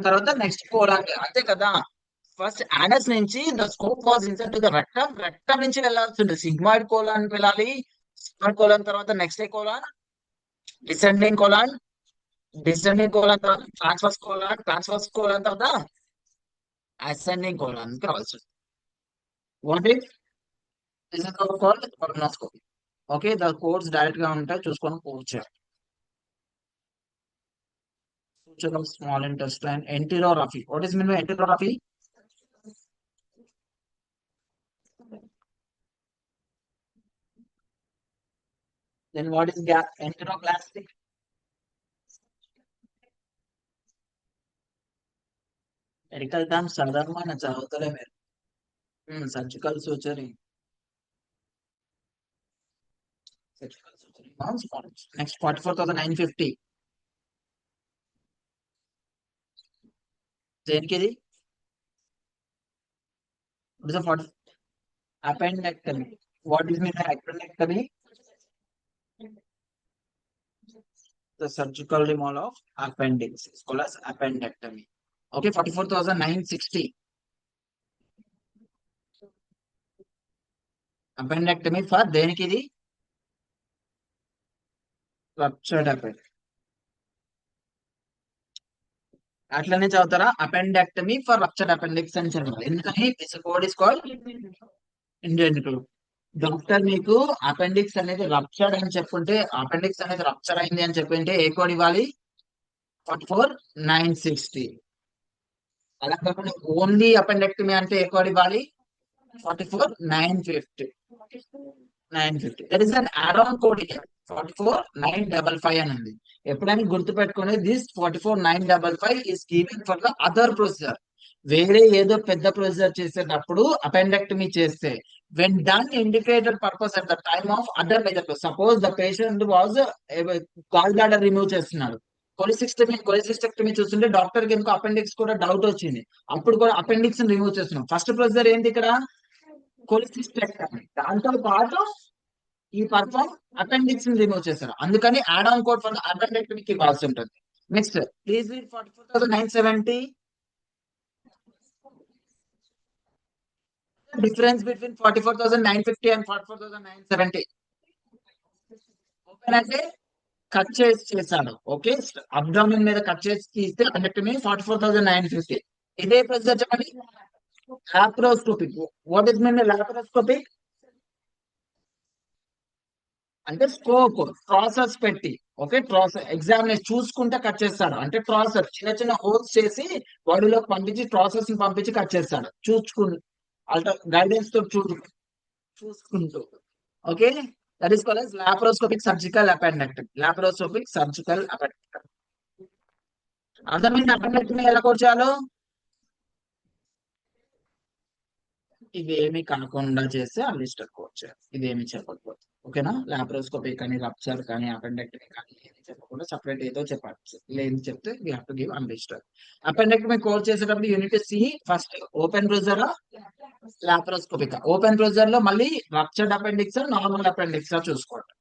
తర్వాత next colon, అంతే కదా. First anus నుంచి the scope was insert to the rectum నుంచి వెళ్ళాల్సింది. Sigmoid colon వెళ్ళాలి. Sigmoid colon తర్వాత next ఏ colon, descending colon తర్వాత transverse colon తర్వాత ascending colon also. What is this is called colonoscopy. Okay, the codes direct గా ఉంటాయి, చూసుకొని కోడ్ చేయాలి. Suture of small intestine, enterography. What is mean by enterography? Then what is gap? Enteroplastic. Medical terms సాధారణమైన చదువుతలే మీరు. Surgical suturing. Next 44,950. దేనికి ఇది? appendectomy. What is mean by appendectomy? The surgical removal of appendix is called as appendectomy. Okay, 44,960. Appendectomy for దేనికి ఇది? Ruptured appendix. అట్లనే చదువుతారా? Appendectomy for ruptured appendix అని చెప్పారు. ఎందుకని this code is called Indian code. Doctor మీకు appendix అనేది ruptured అని చెప్పుంటే, అపెండిక్స్ అనేది రప్చర్ అయింది అని చెప్పింటే ఏ కోడ్ ఇవ్వాలి? 44,960. అలా కాకుండా ఓన్లీ అపెండెక్టమీ అంటే ఏ కోడ్ ఇవ్వాలి? 44,950. 950. That is an add on code. 44,955 అని ఉంది. ఎప్పుడైనా గుర్తు పెట్టుకునే this 44,955 is given for the other procedure. వేరే ఏదో పెద్ద ప్రొసీజర్ చేసేటప్పుడు అపెండెక్టమీ చేస్తే when done indicated purpose at the time of other major. Suppose the patient was gall bladder remove చేస్తున్నాడు, కొలిసిస్టెక్టమీ చూస్తుంటే డాక్టర్ కి ఎందుకు అపెండిక్స్ కూడా డౌట్ వచ్చింది, అప్పుడు కూడా అపెండిక్స్ రిమూవ్ చేస్తున్నాం. ఫస్ట్ ప్రొసీజర్ ఏంటి ఇక్కడ? కొలిసిస్టెక్టమీ. దాంతో పాటు ఈ పర్ఫామ్ అపెండిక్స్ ని రిమూవ్ చేశారు. అందుకని యాడ్ ఆన్ కోడ్ ఫర్ అపెండెక్టమీకి ఇవ్వాల్సి ఉంటుంది. Next please read 44,970. Difference between 44,950 and 44,970. Open అంటే కట్ చేశాడు. ఓకే, అబ్డామిన్ మీద కట్ చేసి తీస్తే అపెండెక్టమీ 44,950. ఇదే ప్రొసీజర్ చెప్పండి. Laparoscopic. What is mean laparoscopic? అంటే స్కోప్ ట్రాసెస్ పెట్టి, ఓకే, ట్రాసెస్ ఎగ్జామినేషన్ చూసుకుంటే కట్ చేస్తాడు. అంటే ట్రాసెస్ చిన్న చిన్న హోల్స్ చేసి బాడీలోకి పంపించి ట్రాసెస్ ని పంపించి కట్ చేస్తాడు. చూసుకుంటూ గైడెన్స్ తో చూసుకుంటూ. Okay, that is called as laparoscopic surgical appendectomy. Laparoscopic surgical appendectomy. అర్థమైంది అపెండెక్టమీ ఎలా కోడ్ చేయాలో? ఇవేమి కాకుండా చేస్తే ఆ లిస్ట్ కోడ్ చేయాలి. ఇదేమి చెప్పకపోతే. ఓకేనా? లాప్రోస్కోపీ కానీ రప్చర్ కానీ అపెండెక్టమీ కానీ ఏది చెప్పకుండా సపరేట్ ఏదో చెప్పాలి. లేదు చెప్తే we have to give an list. Appendectomy code చేసేటప్పుడు unit see first open procedure laparoscopic. Open procedure లో మళ్ళీ రప్చర్డ్ అపెండిక్స్ నార్మల్ అపెండిక్స్ చూసుకోండి.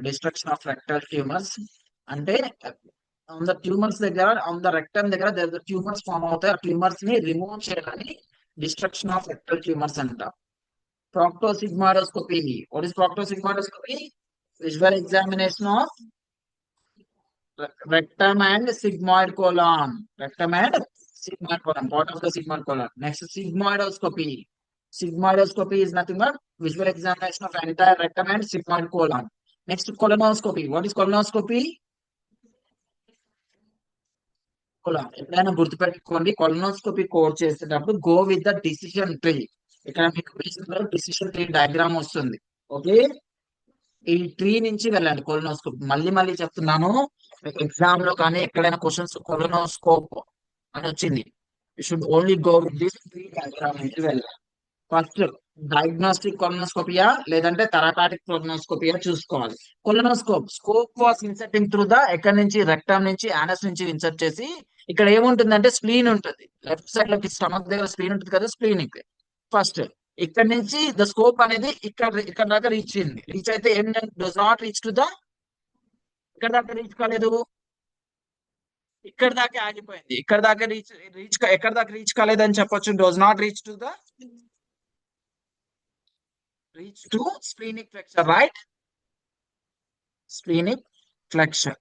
డిస్ట్రక్షన్ ఆఫ్ రెక్టల్ ట్యూమర్స్ అంటే ఆన్ ద ట్యూమర్స్ దగ్గర, ఆన్ ద రెక్టమ్ దగ్గర ట్యూమర్స్ ఫామ్ అవుతాయి. ఆ tumours ని రిమూవ్ చేయడానికి డిస్ట్రక్షన్ ఆఫ్ రెక్టల్ ట్యూమర్స్ అంట. Proctosigmoidoscopy. What is proctosigmoidoscopy? Visual examination of rectum and sigmoid colon. Rectum and sigmoid colon, part of the sigmoid colon. Next, sigmoidoscopy. Sigmoidoscopy is nothing but visual examination of entire rectum and sigmoid colon. Next, colonoscopy. What is colonoscopy? Colon. ఎప్పుడైనా గుర్తుపెట్టుకోండి, colonoscopy code చేసేటప్పుడు go with the decision tree. ఇక్కడ మీకు decision tree diagram వస్తుంది. Okay, ఈ tree నుంచి వెళ్ళండి colonoscope. మళ్ళీ చెప్తున్నాను, ఎగ్జామ్ లో కానీ ఎక్కడైనా క్వశ్చన్స్ కొలనోస్కోప్ అని వచ్చింది, You should only go with this three diagram into వెళ్ళాలి. ఫస్ట్ డయాగ్నోస్టిక్ కొలనోస్కోపియా లేదంటే థెరపాటిక్ కొలనోస్కోపియా చూసుకోవాలి. Scope was inserting through the ఎక్కడి నుంచి రెక్టమ్ నుంచి యానస్ నుంచి ఇన్సర్ట్ చేసి ఇక్కడ ఏముంటుందంటే స్ప్లీన్ ఉంటుంది. లెఫ్ట్ సైడ్ లో స్టమక్ దగ్గర స్ప్లీన్ ఉంటుంది కదా, స్ప్లీనిక్. ఫస్ట్ ఇక్కడ నుంచి ద స్కోప్ అనేది ఇక్కడ దాకా రీచ్ అయితే ఏం does not reach to the, ఇక్కడ దాకా రీచ్ కాలేదు, ఇక్కడ దాకా ఆగిపోయింది. ఇక్కడ దాకా ఎక్కడ దాకా రీచ్ కాలేదని చెప్పొచ్చు. Does not reach to splenic flexure, right? Splenic flexure.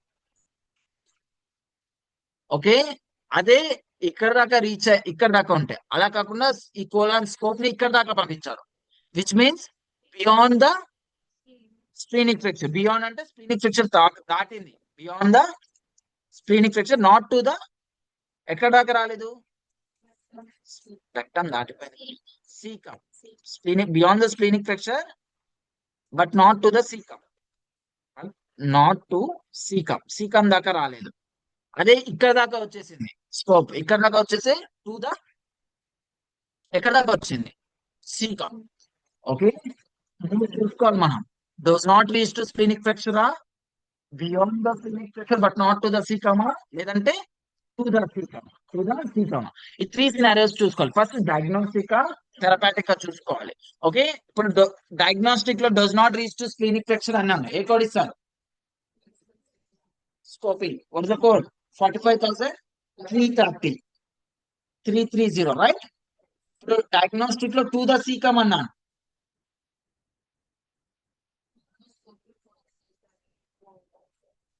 Okay, అదే ఇక్కడ దాకా ఇక్కడ దాకా ఉంటే అలా కాకుండా ఈ కోలాన్ స్కోప్ ని ఇక్కడ దాకా పంపించారు, which means beyond the splenic flexure. Beyond అంటే స్ప్లీనిక్ ఫ్లెక్చర్ దాటింది, beyond the splenic flexure, not to the, ఎక్కడ దాకా రాలేదు, రెక్టమ్ దాటిపోయింది. Cecum, splenic beyond the splenic flexure but not to the cecum, cecum దాకా రాలేదు. అదే ఇక్కడ దాకా వచ్చేసింది స్కోప్, ఇక్కడ దాకా వచ్చేసి టు ద, ఎక్కడ దాకా వచ్చింది, cecum. ఓకే, చూసుకోవాలి మనం. Does not reach to splenic flexure, beyond the splenic flexure but not to the cecum, లేదంటే టు ద cecum. ఈ త్రీ సినారియోస్ చూసుకోవాలి. ఫస్ట్ డయాగ్నోస్టిక్, థెరపాటిక్ గా చూసుకోవాలి. ఓకే, ఇప్పుడు డయాగ్నోస్టిక్ లో does not reach to splenic flexure అన్నాను. ఏ code ఇస్తారు? Scoping. What is the code? 45,330 right. ఇప్పుడు డయాగ్నోస్టిక్ లో టు ద సీకమ్ అన్నాను.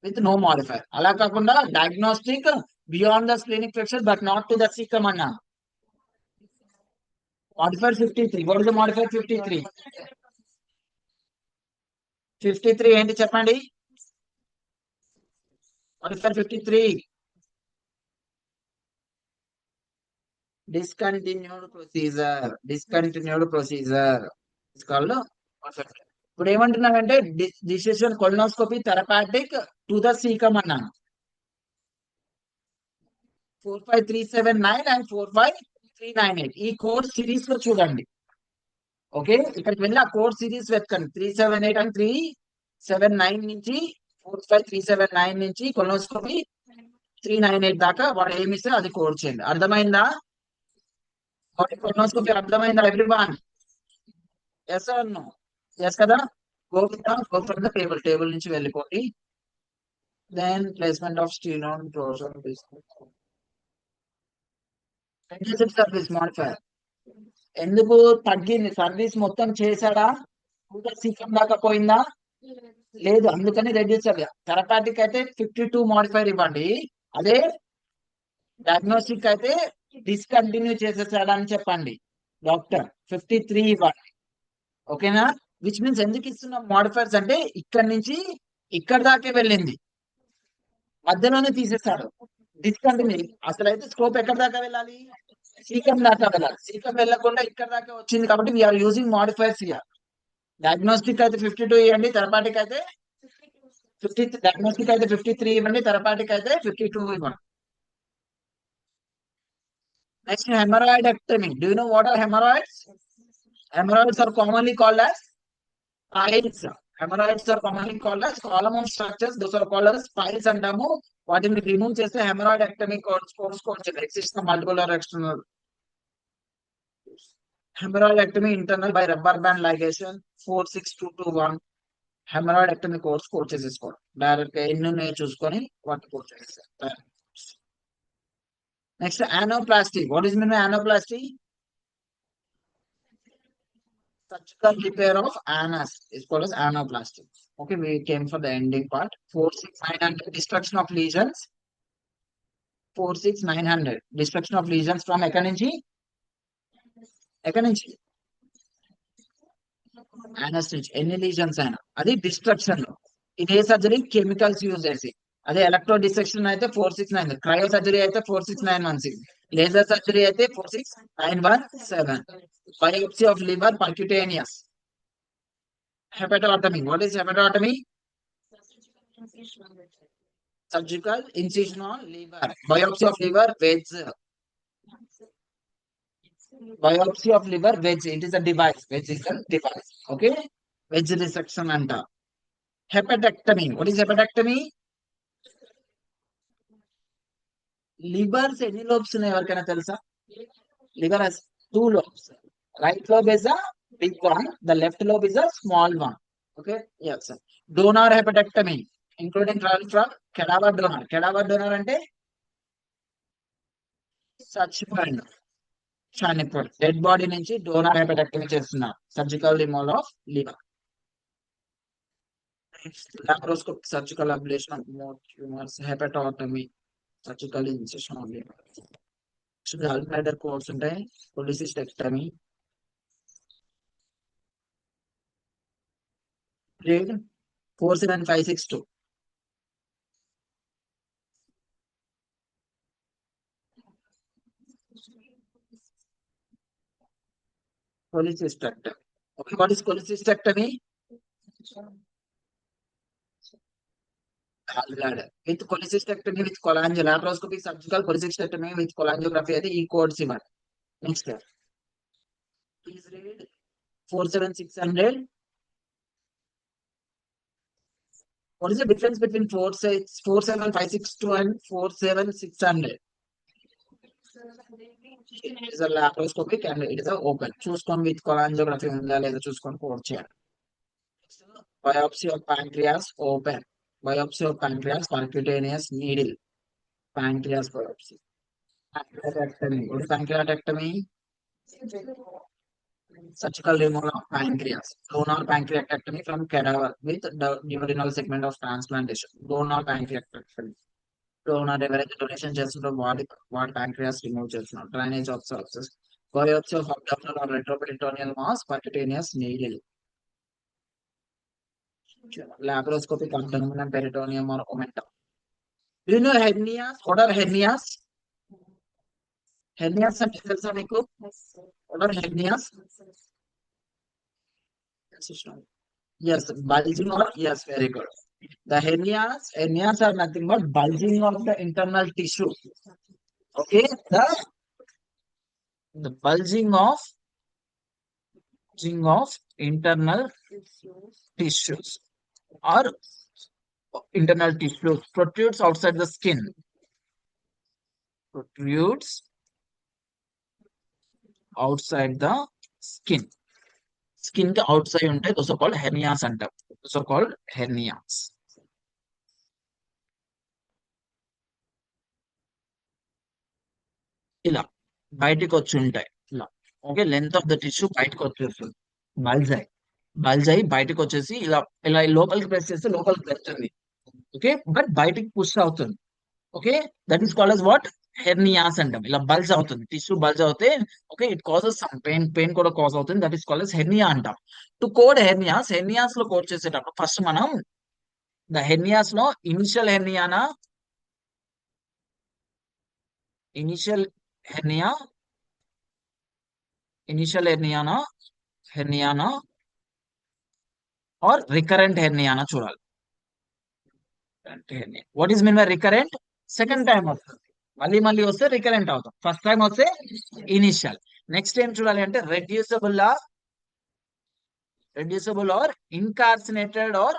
With no modifier. అలా కాకుండా diagnostic beyond the splenic flexure but not to the cecum అన్నాను. Modifier 53. What is the modifier 53? 53 ఏంటి చెప్పండి? Modifier 53. Discontinued procedure. It's called. ఇప్పుడు ఏమంటున్నానంటే decision colonoscopy therapeutic to the cecum అన్నాను. 45379 and 45398 ఈ కోర్స్ సిరీస్ లో చూడండి. ఓకే, ఇక్కడికి వెళ్ళి ఆ కోర్స్ సిరీస్ వెతకండి. 378 అండ్ 379 నుంచి 45379 నుంచి కొలనోస్కోపీ 398 దాకా వాడు ఏమి ఇస్తే అది కోడ్ చేయండి. అర్థమైందా? కొలనోస్కోపీ అర్థమైందా everyone? Yes or no? Yes కదా. గో ఫ్రమ్ ద టేబుల్ నుంచి వెళ్ళిపోండి. Then placement of steel on service modifier. ఎందుకు తగ్గింది? సర్వీస్ మొత్తం చేశాడా? సీకం దాకా పోయిందా? లేదు, అందుకని రెడ్యూస్. థెరపాటిక్ అయితే 52 మాడిఫైర్ ఇవ్వండి. అదే డయాగ్నోస్టిక్ అయితే డిస్కంటిన్యూ చేసేసాడా అని చెప్పండి డాక్టర్. 53 ఇవ్వండి. ఓకేనా? విచ్ మీన్స్ ఎందుకు ఇస్తున్నాం మాడిఫైర్స్ అంటే ఇక్కడ నుంచి ఇక్కడ దాకే వెళ్ళింది, మధ్యలోనే తీసేస్తాడు. డిస్కంటిన్యూ. అసలు అయితే స్కోప్ ఎక్కడ దాకా వెళ్ళాలి? సీకం దాకా వెళ్ళాలి. సీకం వెళ్ళకుండా ఇక్కడ దాకా వచ్చింది కాబట్టి we are using modifiers here. Diagnostic అయితే 52 ఇవ్వండి, థెరపాటిక్ అయితే 50. డయాగ్నోస్టిక్ అయితే 53 ఇవ్వండి, థెరపాటిక్ అయితే 52 ఇవ్వండి. Next hemorrhoidectomy. Do you know what are hemorrhoids? Hemorrhoids are commonly called as piles. Hemorrhoids are commonly called as column of structures. Those are called as piles అంటాము. వాటిని remove చేస్తే hemorrhoidectomy course exists multiple or external. Hemorrhoidectomy internal by rubber band ligation 46221. Hemorrhoidectomy course చేసేసుకోండి. Direct గా ఎన్ని ఉన్నాయో చూసుకొని వాటి course చేసేస్తారు. Next, anoplasty. What is mean by anoplasty? Surgical repair of anus is called as anoplasty. Okay, we came for the ending part. 46900 destruction of lesions. 46900 destruction of lesions from ఎక్కడి నుంచి anus నుంచి ఎన్ని lesions అయినా అది destruction లో. ఇదే surgery chemicals use చేసి. అదే ఎలక్ట్రో డిసెక్షన్ అయితే 469, క్రయో సర్జరీ అయితే 46916, లేజర్ సర్జరీ అయితే 46917, biopsy of liver percutaneous. Hepatotomy. What is hepatotomy? Surgical incision on liver. Biopsy of liver wedge. Biopsy of liver, wedge. It is a device. Wedge is a device. Okay. Wedge resection anta. Hepatectomy. What is hepatectomy? Livers ఎన్ని lobes ఉన్నాయి ఎవరికైనా తెలుసా? Liver has two lobes. Right lobe is a big one. The left lobe is a small one. Okay. Yes, sir. Donor hepatectomy, including trial from cadaver donor. Cadaver donor అంటే చచ్చిపోయింది, చనిపోయింది. Dead body నుంచి donor hepatectomy చేస్తున్నారు. Surgical removal of liver. Laparoscopic surgical ablation of more tumours. Hepatotomy, surgical incision of liver. Gallbladder course ఉంటాయి. Cholecystectomy. Grade 47562. Cholecystectomy. Okay, what is cholecystectomy? Gallbladder. With cholecystectomy with cholangio, laparoscopic surgical cholecystectomy with cholangiography అది ఈ codes ఇవ్వండి. Next please read 47600. What is the difference between 47562 and 47600? It is a laparoscopic and it is a open. చూసుకొని with cholangiography ఉందా లేదా చూసుకొని code చేయాలి. Biopsy of pancreas, open. Biopsy of pancreas, percutaneous needle. Pancreas biopsy. Pancreatectomy. What is pancreatectomy? Surgical removal of pancreas. Donor pancreatectomy from cadaver with the duodenal segment of transplantation. Donor pancreatectomy. Donor ఎవరైతే donation చేస్తుందో వాడి pancreas remove చేస్తున్నారు. Drainage of sources. Biopsy of abdominal or retroperitoneal mass, percutaneous needle. Laparoscopic abdomen and peritoneum or omentum. Do you know hernias? What are hernias? Hernias అంటే తెలుసా మీకు? What are hernias? Yes, bulging or yes, very good. The hernias are nothing but bulging of the internal tissue. Okay, the bulging of internal tissues or internal tissues protrudes outside the skin. Protrudes outside the skin. Skin కి outside ఉంటాయి. Those are called hernias అంటారు. Those are called hernias. ఇలా బయటికి వచ్చి ఉంటాయి. ఇలా okay, length of the tissue బయటకు వచ్చేస్తుంది. బల్జ్ అయి బయటకు వచ్చేసి ఇలా ఇలా లోపలికి ప్రెస్ చేస్తే లోపలికి వెళ్తుంది. ఓకే, బట్ బయటికి పుష్ అవుతుంది. Okay, that is called as what? Hernias అంటాం. ఇలా బల్జ్ అవుతుంది, టిష్యూ బల్జ్ అవుతే okay, it causes some pain కూడా కాజ్ అవుతుంది. That is called as hernia అంటాం. టు కోడ్ హెర్నియాస్ లో కోడ్ చేసేటప్పుడు ఫస్ట్ మనం ద హెర్నియాస్ లో ఇనిషియల్ హెర్నియానా హెర్నియానా ఆర్ రికరెంట్ హెర్నియానా చూడాలి. What is mean by recurrent? Second time వస్తుంది, మళ్ళీ వస్తే రికరెంట్ అవుతాం. ఫస్ట్ టైం వస్తే ఇనిషియల్. నెక్స్ట్ ఏం చూడాలి అంటే రెడ్యూసబుల్ ఆర్ ఇన్కార్సినేటెడ్ ఆర్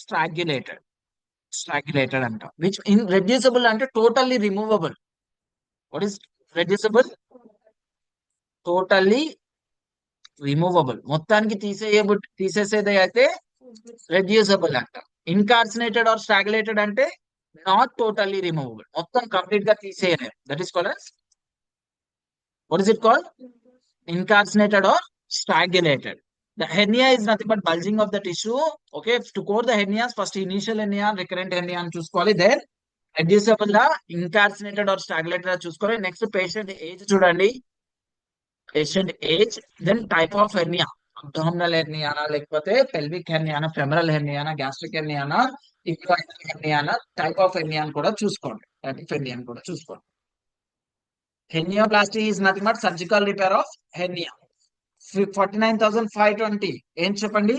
స్ట్రాగ్యులేటెడ్ అంట. విచ్ ఇన్ రెడ్యూసబుల్ అంటే totally removable. What is reducible? Totally removable, మొత్తానికి తీసేసేది అయితే రెడ్యూసబుల్ అంట. ఇన్కార్సినేటెడ్ ఆర్ స్ట్రాగ్యులేటెడ్ అంటే నాట్ టోటల్లీ రిమూవబుల్, మొత్తం కంప్లీట్ గా తీసేయలేదు. That is called what is it called? Incarcinated or strangulated. The hernia is nothing but bulging of the tissue. Okay, to code the hernias, first initial hernia, recurrent hernia అని చూసుకోవాలి. Then reducible, incarcinated or strangulated చూసుకోవాలి. Next patient age చూడండి, patient age. Then type of hernia, abdominal హెర్నియానా లేకపోతే pelvic హెర్నియానా, femoral హెర్నియానా, gastric హెర్నియానా, inguinal హెర్నియానా, టైప్ ఆఫ్ హెర్నియాని కూడా చూసుకోండి. టైప్ ఆఫ్ హెర్నియాని కూడా చూసుకోండి. Hernioplasty is nothing but surgical repair of hernia. 49,520. ఏం చెప్పండి?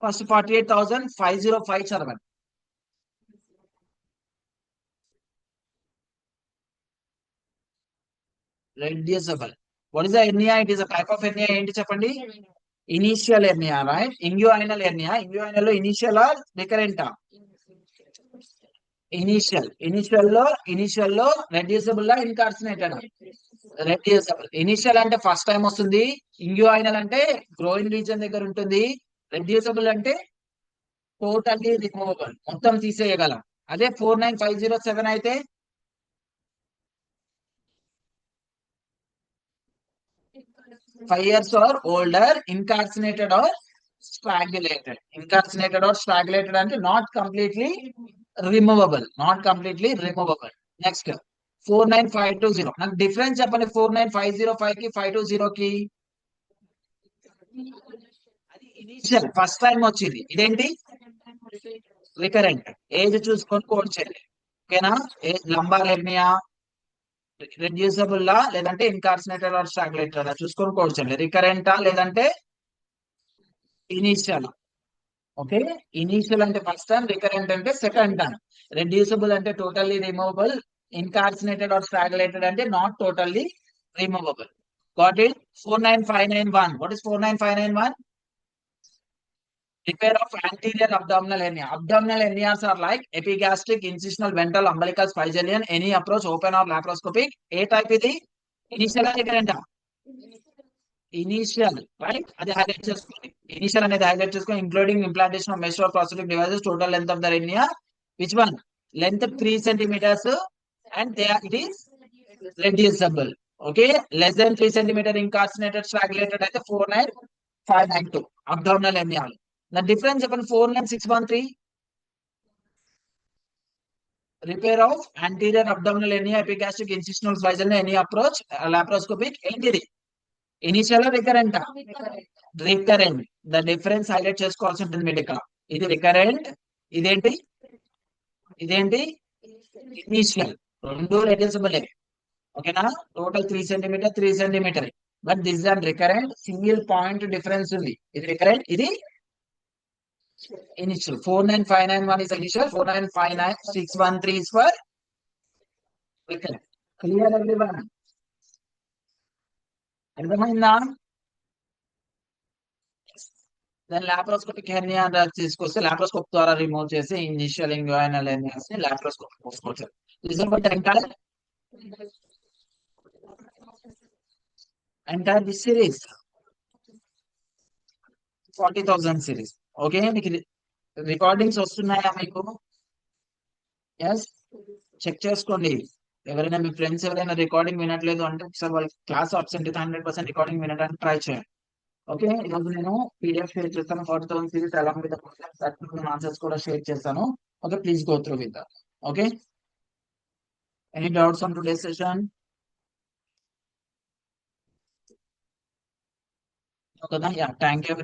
ఫస్ట్ 48,505 చదవండి. Reducible. What is the hernia? It is a type of hernia. ఏంటి చెప్పండి? Initial hernia, right? Inguinal hernia. Inguinal లో ఇనిషియల్ రికరెంటా? ఇనిషియల్ లో రెడ్యూసబుల్ లా ఇన్కార్సినేటెడ్? రెడ్యూసబుల్. ఇనిషియల్ అంటే ఫస్ట్ టైం వస్తుంది. ఇంగ్యూఐనల్ అంటే గ్రోయింగ్ రీజన్ దగ్గర ఉంటుంది. రెడ్యూసబుల్ అంటే టోటల్లీ రిమూవబుల్, మొత్తం తీసేయగలం. అదే 49507 అయితే 5 years or older, incarcerated or strangulated. Incarcerated or strangulated అంటే not completely removable. Not completely removable. Next 49520. నాకు డిఫరెన్స్ చెప్పండి 49505 కి 520 కి. అది ఇనిషియల్ ఫస్ట్ టైం వచ్చింది. ఇదేంటి? రికరెంట్. ఏజ్ చూసుకొని కోడ్ చేయాలి. ఓకేనా? లంబార్ హెర్నియా రెడ్యూసబుల్ లా లేదంటే ఇన్కార్సినేటెడ్ ఆర్ స్ట్రాంగులేటెడ్ చూసుకొని కోడ్ చేయండి. రికరెంటా లేదంటే ఇనిషియల్? ఓకే, ఇనిషియల్ అంటే ఫస్ట్ టైం, రికరెంట్ అంటే సెకండ్ టైం, రెడ్యూసబుల్ అంటే టోటల్లీ రిమూవబుల్, ఇన్కార్సినేటెడ్ ఆర్ స్ట్రాంగులేటెడ్ అంటే not totally removable. Got it? 49591. What is 49591? Repair of anterior abdominal hernia. Abdominal hernias are like epigastric, incisional, ventral, umbilical, spigelian. Any approach, open or laparoscopic. A type ఇది initial అని current? Initial, right? అది highlight చేసుకోండి. Initial అనేది highlight చేసుకొని including implantation of mesh or prosthetic devices. Total length of the hernia which one? Length 3 centimeters and they are, it is reducible. Okay, less than 3 centimeter incarcerated strangulated అయితే 49592 abdominal hernia. The difference upon 49613. Repair of anterior abdominal hernia, epigastric, incisional, spiginal, any approach, laparoscopic. ఏంటిది? Initial recurrent? Recurrent. The difference highlight చేసుకోవాల్సి ఉంటుంది మీరు ఇక్కడ. ఇది recurrent, ఇదేంటి? ఇదేంటి? Initial. రెండు రెడ్యూసబుల్. ఓకేనా? Total 3 centimeter 3 centimeter. But this are recurrent. Single point difference ఉంది. ఇది రికరెంట్, ఇది initial. 49591 is initial. 4959613 is for recurrent. Clear everyone? అర్థమైందా? దాని లాప్రోస్కోపిక్ హెర్నియా తీసుకొస్తే లాప్రోస్కోప్ ద్వారా రిమూవ్ చేసి ఇనిషియల్ ఇంగ్యూఐనల్ హెర్నియాస్ ని లాప్రోస్కోప్ తీసుకోవచ్చు. Listen for the entire this series 40,000 series. Okay, మీకు రికార్డింగ్స్ వస్తున్నాయా మీకు? ఎస్, చెక్ చేసుకోండి. ఎవరైనా మీ ఫ్రెండ్స్ ఎవరైనా రికార్డింగ్ వినట్లేదు అంటే ఒకసారి వాళ్ళ క్లాస్ అబ్సెంట్ అయితే 100% రికార్డింగ్ వినడానికి ట్రై చేయండి. ఓకే, ఈరోజు నేను పీడిఎఫ్ షేర్ చేస్తాను 40,000 సిరీస్ అలాంగ్ విత్ ఆన్సర్స్ కూడా షేర్ చేస్తాను. Okay, please go through with that. Okay, any doubts on today session? ఓకేనా? Yeah, thank you.